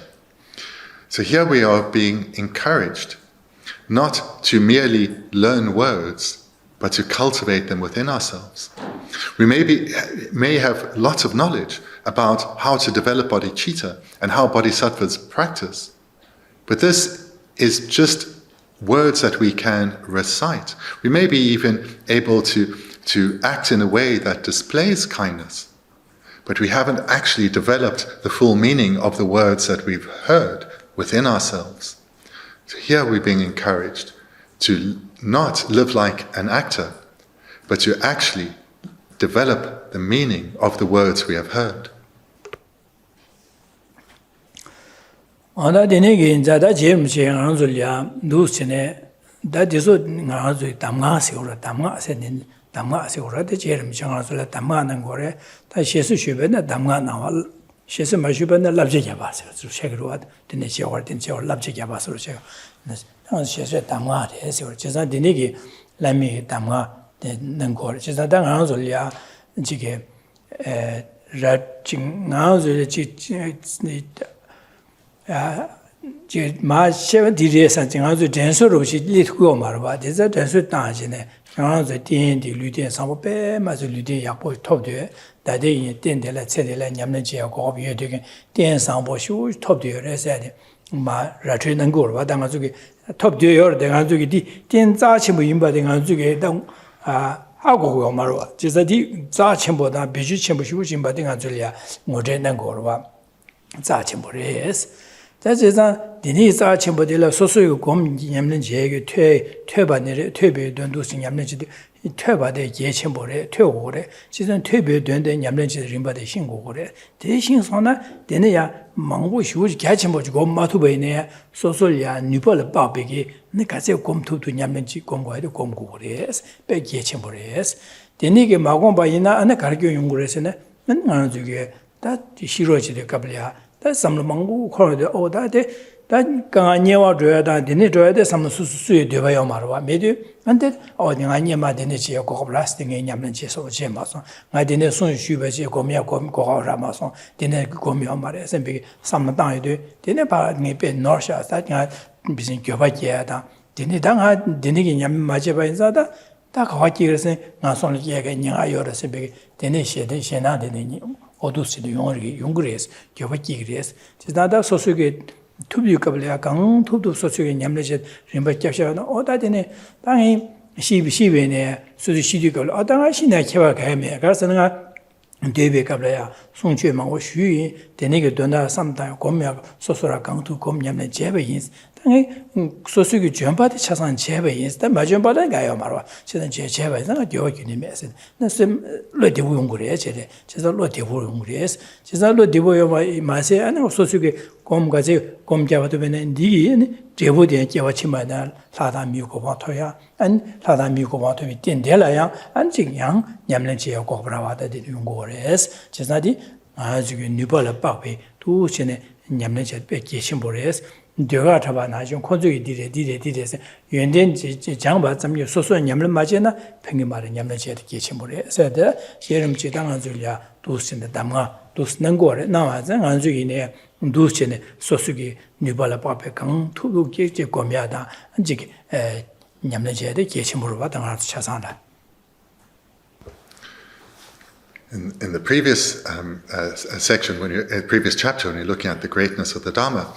So here we are being encouraged not to merely learn words, but to cultivate them within ourselves. We may have lots of knowledge about how to develop bodhicitta and how bodhisattvas practice, but this is just words that we can recite. We may be even able to act in a way that displays kindness, but we haven't actually developed the full meaning of the words that we've heard within ourselves. So here we're being encouraged to not live like an actor, but to actually develop the meaning of the words we have heard. Onda denegi zada jem che anzulia dusene da diso ngazu tamga seura tamga senin tamga seura de jem changazula tamga nan gore ta shesu shubena tamga nawal shesu mashubena labje jaba se su shegruat dine chewar din chewar labje jaba su che na shesu tamga de seura chesa denegi lami tamga de nan gore chesa da anzulia jige ra ching ngazu chi 마 세븐 디리에서 정아주 전설로 시리고 말봐. 대자 전설 따지네. 정아주 띠엔디 류디엔 상보배 마주 류디 약보 톱되. 다데이 띠엔데라 체데라 냠는지야 고비에 되게 띠엔 상보 슈 톱되어서 마 라트는 거 봐. 당아주기 톱되어 당아주기 띠엔 자치무 임바당아주기 당 하고 말봐. 제자디 자침보다 비주 침보 슈진 바당아줄이야. 모제는 거 봐. 자침보레스 자제자 디니사 첨부들라 소소의 곰 냠는 제게 퇴바네를 퇴배된 도신 냠는지도 퇴바대 예첨보래 퇴오래 지선 퇴배된 냠는지 림바대 신고고래 대신선나 되네야 망고 휴지 개첨보고 마투베네 소소야 뉴벌 바베기 내가세 곰투도 냠는지 곰고에도 곰고래스 배 예첨보래스 되니게 마곰바이나 안에 가르쳐 연구해서네 난 저게 다 싫어지게 갑이야 다 삼로망고 코르데 오다데 다 강아니와 줘야다 되네 줘야데 삼로 수수수에 되어야 말와 메디 안데 어디가 녀마데네 지역 고 플라스틱에 냠는 지서 제마서 나데네 손슈베지 고미야 고고라마서 되네 고미야 말에 선비 삼마당에도 되네 바니 베 노샤 사냐 비신 교바지야다 되네 당하 되네게 냠 맞아봐 인사다 다 가와지 그래서 나 손을 얘가 녀가 열어서 베 되네 셰데 셰나 되네 어두스도 용그레스 교바지그레스 지나다 소수게 투비급이야 강 투도 소수게 냠내지 림바cap샤나 어다데네 당이 시비시베네 수시디걸 어당아 신나 개와 개매 그래서 내가 대비급이야 송취망고 슈이 되네게 돈다 삼다 고미야 소소라 강투 곰냠내 제베인 당이 소수게 전바디 차산 제베인 마전바다 가요 말아 지난 제베인가 교육이니메스 나스 로디부 용그레 제레 제가 로디부 용그레스 제가 로디부 마세 아니 소수게 곰가지 곰자와도 베네 니 제보대 제와치마나 사다미고 바토야 안 사다미고 바토비 딘델라야 안직양 냠렌지야 고브라와다디 용고레스 제사디 아주게 뉴발라 빠베 두신에 냠렌지 뺏기 심보레스 되가 타바 나중 콘주기 디레디레디레스 연된 장바 점요 소소 냠렌 마제나 팽이 말에 냠렌지 계심보레스 데 예름지 당아줄야 두신데 담가 두스는 거래 나와서 안주기네 두신에 소수기 뉴발라 빠베 강 투도 계제 고미하다 안지기 냠렌지에 계심보로 받아서 차산다. In the previous section, previous chapter, when you're looking at the greatness of the Dharma,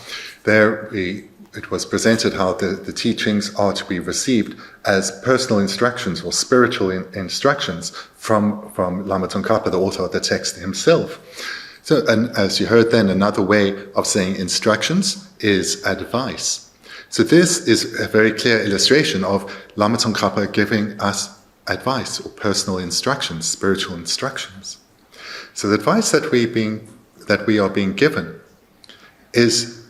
it was presented how the teachings are to be received as personal instructions or spiritual instructions from Lama Tsongkhapa, the author of the text himself. So, and as you heard then, another way of saying instructions is advice. So this is a very clear illustration of Lama Tsongkhapa giving us advice or personal instructions, spiritual instructions. So the advice that we are being given is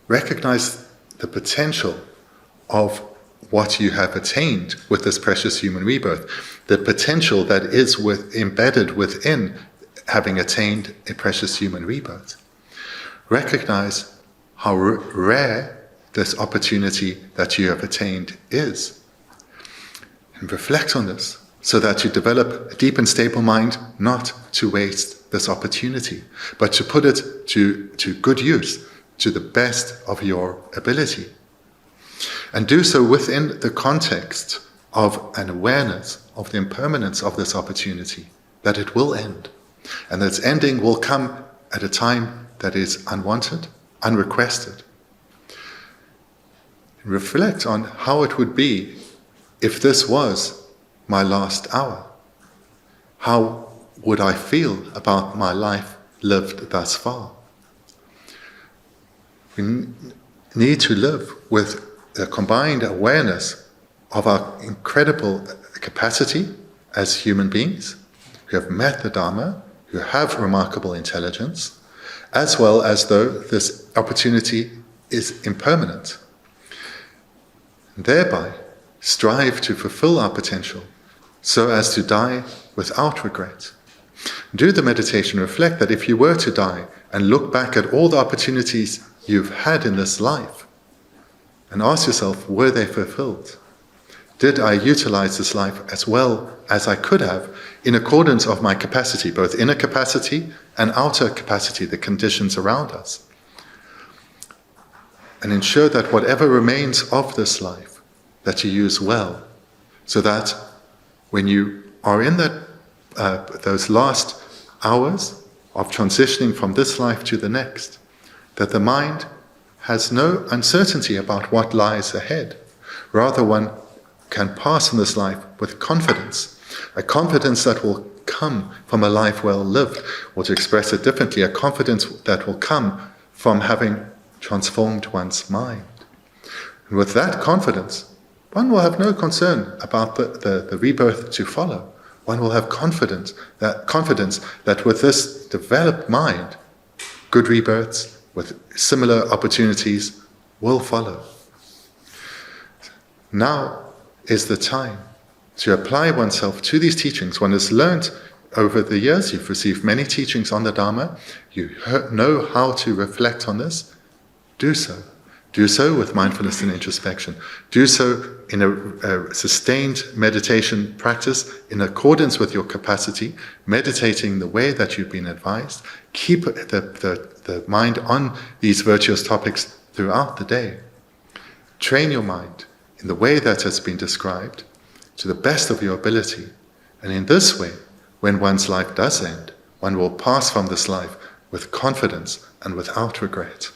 recognize the potential of what you have attained with this precious human rebirth, the potential that is embedded within having attained a precious human rebirth. Recognize how rare this opportunity that you have attained is. And reflect on this so that you develop a deep and stable mind not to waste this opportunity, but to put it to good use, to the best of your ability. And do so within the context of an awareness of the impermanence of this opportunity, that it will end, and that its ending will come at a time that is unwanted, unrequested. Reflect on how it would be if this was my last hour. How would I feel about my life lived thus far? We need to live with a combined awareness of our incredible capacity as human beings who have met the Dharma, who have remarkable intelligence, as well as though this opportunity is impermanent. And thereby, strive to fulfill our potential so as to die without regret. Do the meditation, reflect that if you were to die and look back at all the opportunities you've had in this life and ask yourself, were they fulfilled? Did I utilize this life as well as I could have in accordance of my capacity, both inner capacity and outer capacity, the conditions around us? And ensure that whatever remains of this life, that you use well, so that when you are in those last hours of transitioning from this life to the next, that the mind has no uncertainty about what lies ahead. Rather, one can pass in this life with confidence, a confidence that will come from a life well lived, or to express it differently, a confidence that will come from having transformed one's mind. And with that confidence, one will have no concern about the rebirth to follow. One will have confidence that with this developed mind, good rebirths with similar opportunities will follow. Now is the time to apply oneself to these teachings. One has learned over the years, you've received many teachings on the Dharma, you know how to reflect on this. Do so. Do so with mindfulness and introspection. Do so in a sustained meditation practice in accordance with your capacity, meditating the way that you've been advised. Keep the mind on these virtuous topics throughout the day. Train your mind in the way that has been described to the best of your ability. And in this way, when one's life does end, one will pass from this life with confidence and without regret.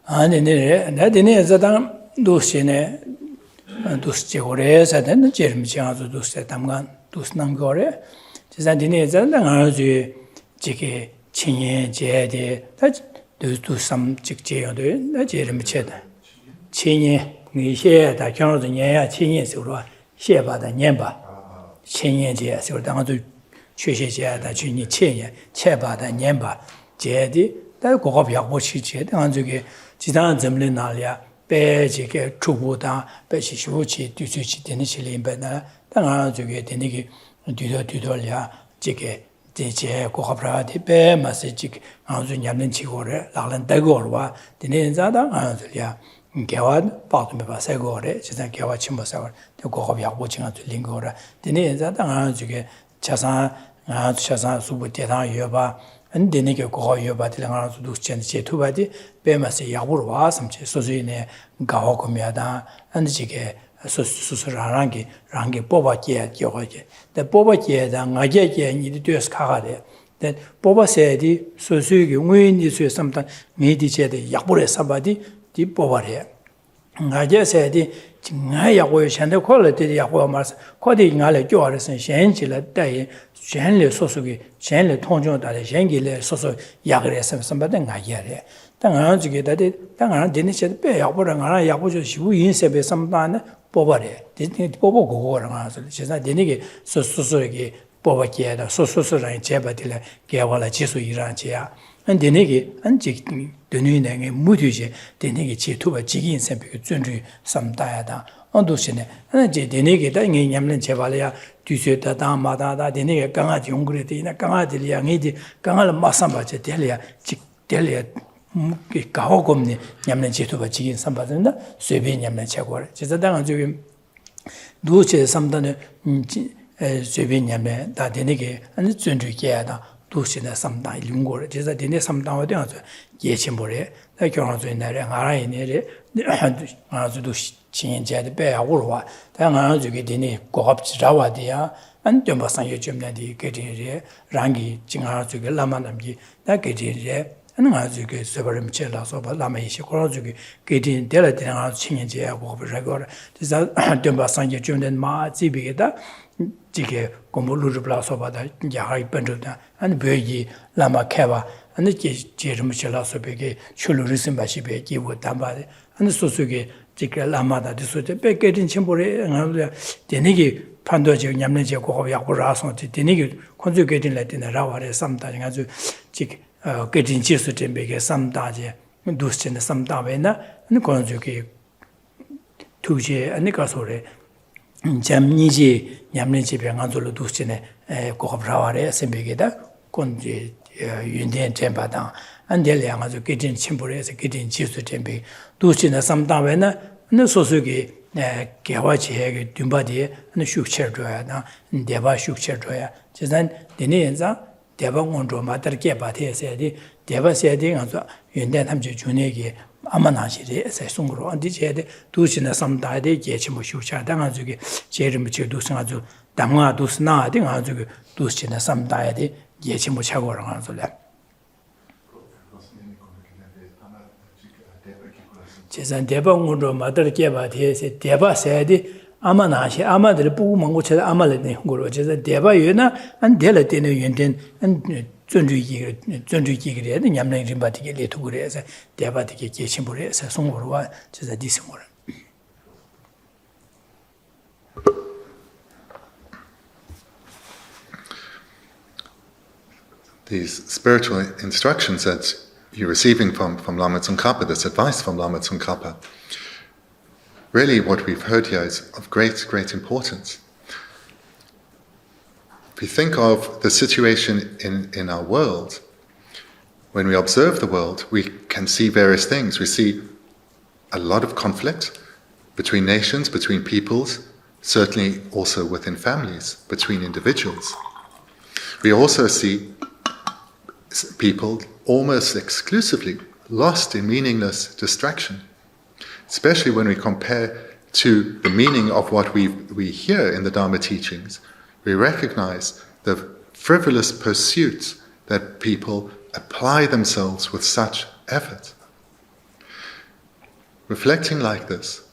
Dine zadang dusine dusjore zaden jermjiazu dusetamgan dusnangore. Dine zadang arju jike chinye jede da dusam jikje de da jermcheda. Chinye ni xie da kyang de nian ya chinye suro xie ba da nian ba. Chinye jie suro dang zu xue xie jie da ju ni chinye che ba da nian ba jede da go go biao bo chi jie dang zu ge 지단 점례 나리아 배지게 주부다 배시슈치 뒤주치 되는 실림배나 당한 저게 되는게 뒤돌이야 지게 제제 고갑라디 배 마세지 아주 냠는 치고래 라는 대고와 되는 자당 아들이야 개와 빠도메 바세고래 지단 개와 침보사고 고갑 약보칭아 들린거라 되는 자당 아주게 자산 수부 대당 여바 and then you go about the Lama to do Geshe Thubten Rabten, Bemas Yaburwa, some Sosine, Gahokomiada, and Jige, rangi boba kye kyoge. The boba kye da ngaje kye ni de tes kagare. That boba sedi sosugi ngwini su samta ngidi che de yakbure sabadi di boba re. Ngaje sedi nga yago shande kola de yago mas kodi ngale jore sen shenji la dai shenle sosugi shenle tongjo da le shengi le soso yagre sambada ngaje re. 당한 주게 다데 당한 되는 세 배야보랑 하나 야보죠 시부 인세배 삼단에 뽑아래 되게 뽑고 그거랑 하서 제가 되는게 소소소게 뽑아기에다 소소소랑 제바들에 개발라 지수 일한지야 안 되는게 안직 되는게 무디제 되는게 지투바 지긴 셈비 준주 삼다야다 언도시네 안제 되는게 다 이게 냠는 제발이야 뒤세다 다마다다 되는게 강아지 용그레데나 강아지리야 이제 강아를 마삼바제 될이야 직 될이야 가호곰니 냠는 제도가 지긴 삼바든다 쇠비 냠는 제거를 제가 당한 저기 누체 삼단에 쇠비 냠에 다 되는게 아니 준주게야다 두시나 삼다 일용거를 제가 되네 삼다와 되어서 예침보래 나 경화주에 나래 알아이네래 아주도 신인제의 배하고와 당한 저기 되네 고급지라와디야 안 좀바상 요즘나디 그리에 랑기 징하주게 라마남기 나 그리에 안가지게 서버림 첼라서 라마 이시 고라주게 게딘 데라데나 친인제하고 그러고 그래서 덤바상게 주는 마 지비게다 지게 고물루르 플라서 바다 야하이 번도다 안 베기 라마 케바 안 제르무 첼라서 베게 출루리스 마시베 기고 담바데 안 소소게 지게 라마다 디소데 베게딘 쳔보레 안가도 되네기 판도지 냠네제 고고 야고라서 되네기 콘주게딘 라데나 라와레 삼다 가지고 지게 getting Jesus to make some daje, Dustin some davena, and conjugate Tuje and Nicasore, Jamniji, Yamnichi Pianganzolo Dustine, Cobravare, Sembegeda, Conji, Indian Tempadan, and Deliamazo getting Chimpores, getting Jesus to be Dustin some davena, and the Sosugi, Gawachi, Dumbadi, and the Shukcher Droya, and Deva Shukcher Droya, Chizan, Denienza. 대바 온도 마터게 바테세디 대바 세디 가서 연대 함주 준에게 아마나시리 에세 송으로 안디제데 두신의 삼다데 계치모 슈차 당아주게 제르미치 두승아주 당아 두스나 등아주 두신의 삼다데 계치모 차고랑 하는솔래 제산 대바 온도 마터게 바테세 대바 세디 아마나시 아마들 보고 망고체 아마르네 거로 제가 대바유나 안 될때는 연된 안 전주기게 냠내 림바티게 레토그레서 대바티게 계신보레서 송고로와 제가 디스모라 These spiritual instructions that you're receiving from Lama Tsongkhapa, this advice from Lama Tsongkhapa, really, what we've heard here is of great, great importance. If we think of the situation in our world, when we observe the world, we can see various things. We see a lot of conflict between nations, between peoples, certainly also within families, between individuals. We also see people almost exclusively lost in meaningless distraction. Especially when we compare to the meaning of what we hear in the Dharma teachings, we recognize the frivolous pursuits that people apply themselves with such effort. Reflecting like this,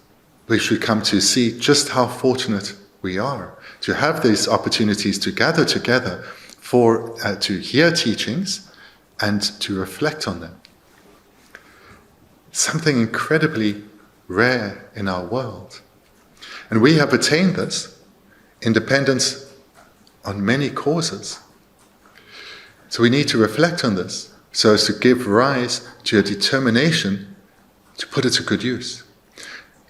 we should come to see just how fortunate we are to have these opportunities to gather together to hear teachings and to reflect on them. Something incredibly rare in our world. And we have attained this independence on many causes. So we need to reflect on this so as to give rise to a determination to put it to good use.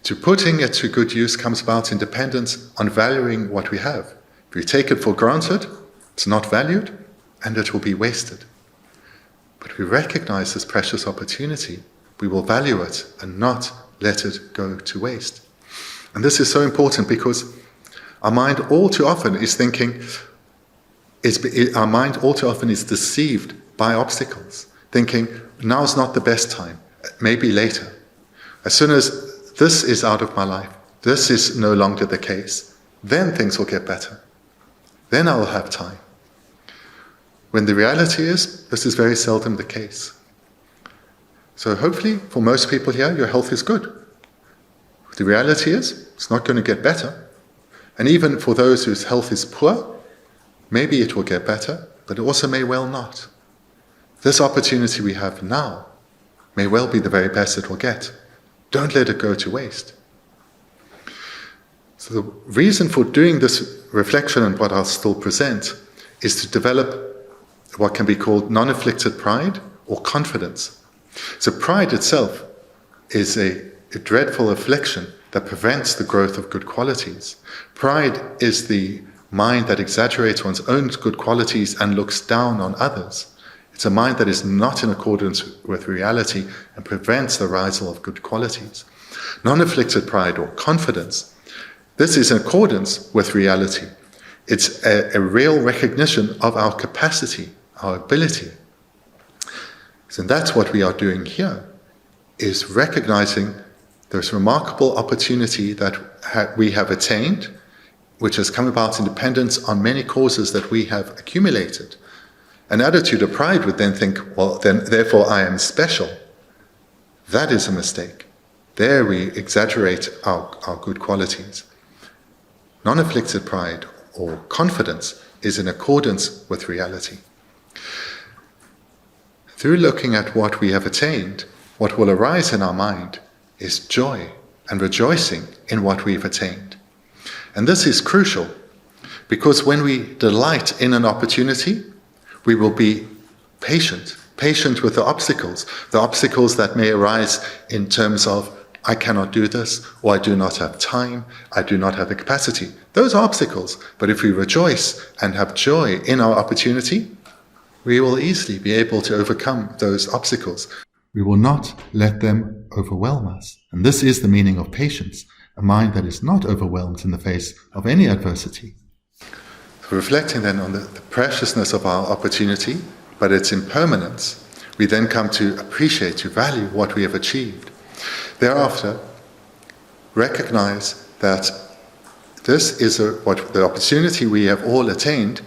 To putting it to good use comes about in dependence on valuing what we have. If we take it for granted, it's not valued and it will be wasted. But if we recognize this precious opportunity, we will value it and not let it go to waste. And this is so important because our mind all too often is deceived by obstacles, thinking, now's not the best time, maybe later. As soon as this is out of my life, this is no longer the case, then things will get better. Then I'll have time. When the reality is, this is very seldom the case. So hopefully, for most people here, your health is good. The reality is, it's not going to get better. And even for those whose health is poor, maybe it will get better, but it also may well not. This opportunity we have now may well be the very best it will get. Don't let it go to waste. So the reason for doing this reflection and what I'll still present is to develop what can be called non-afflicted pride or confidence. So pride itself is a dreadful affliction that prevents the growth of good qualities. Pride is the mind that exaggerates one's own good qualities and looks down on others. It's a mind that is not in accordance with reality and prevents the arisal of good qualities. Non-afflicted pride or confidence, this is in accordance with reality. It's a real recognition of our capacity, our ability. So that's what we are doing here, is recognizing this remarkable opportunity that we have attained, which has come about in dependence on many causes that we have accumulated. An attitude of pride would then think, well, then therefore I am special. That is a mistake. There we exaggerate our good qualities. Non-afflicted pride or confidence is in accordance with reality. Through looking at what we have attained, what will arise in our mind is joy and rejoicing in what we've attained. And this is crucial, because when we delight in an opportunity, we will be patient with the obstacles that may arise in terms of, I cannot do this, or I do not have time, I do not have the capacity. Those are obstacles, but if we rejoice and have joy in our opportunity, we will easily be able to overcome those obstacles. We will not let them overwhelm us. And this is the meaning of patience, a mind that is not overwhelmed in the face of any adversity. So reflecting then on the preciousness of our opportunity, but its impermanence, we then come to appreciate, to value what we have achieved. Thereafter, recognize that this is what the opportunity we have all attained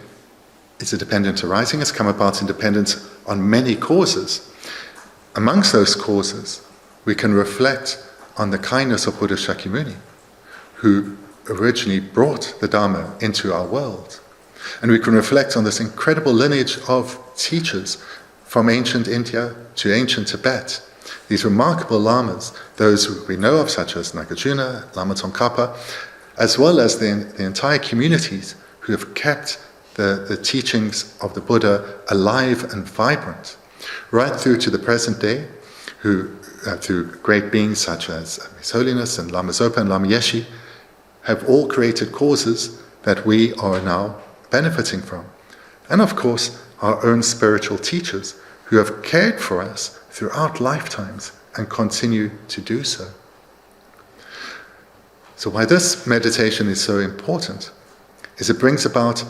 is a dependent arising, has come about in dependence on many causes. Amongst those causes, we can reflect on the kindness of Buddha Shakyamuni, who originally brought the Dharma into our world. And we can reflect on this incredible lineage of teachers from ancient India to ancient Tibet. These remarkable lamas, those who we know of, such as Nagarjuna, Lama Tsongkhapa, as well as the entire communities who have kept the teachings of the Buddha alive and vibrant, right through to the present day, who, through great beings such as His Holiness and Lama Zopa and Lama Yeshe, have all created causes that we are now benefiting from. And of course, our own spiritual teachers who have cared for us throughout lifetimes and continue to do so. So why this meditation is so important is it brings about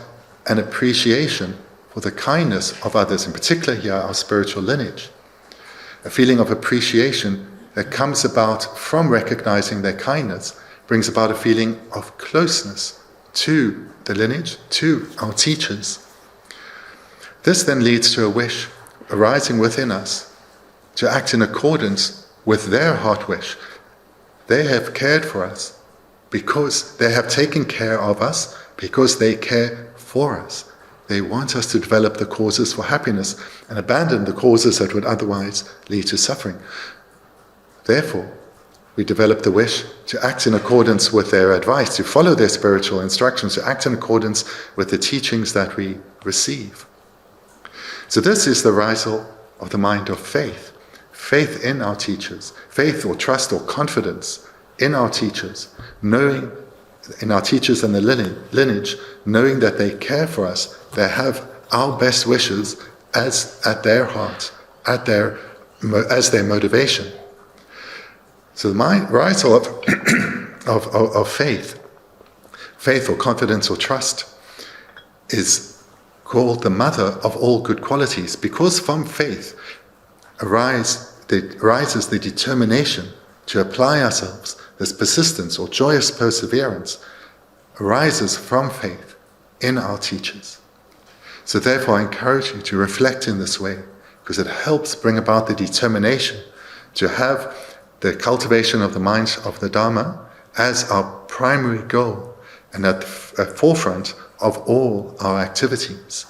an appreciation for the kindness of others, in particular here our spiritual lineage. A feeling of appreciation that comes about from recognizing their kindness brings about a feeling of closeness to the lineage, to our teachers. This then leads to a wish arising within us to act in accordance with their heart wish. They have cared for us because they have taken care of us, because they care for us. They want us to develop the causes for happiness and abandon the causes that would otherwise lead to suffering. Therefore, we develop the wish to act in accordance with their advice, to follow their spiritual instructions, to act in accordance with the teachings that we receive. So this is the arisal of the mind of faith. Faith in our teachers, faith or trust or confidence in our teachers, knowing in our teachers and the lineage, knowing that they care for us, they have our best wishes as at their heart, as their motivation. So the arisal of faith or confidence or trust is called the mother of all good qualities, because from faith arises the determination to apply ourselves this persistence or joyous perseverance arises from faith in our teachers. So therefore I encourage you to reflect in this way, because it helps bring about the determination to have the cultivation of the mind of the Dharma as our primary goal and at the forefront of all our activities.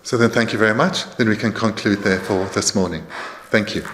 So then thank you very much. Then we can conclude therefore this morning. Thank you.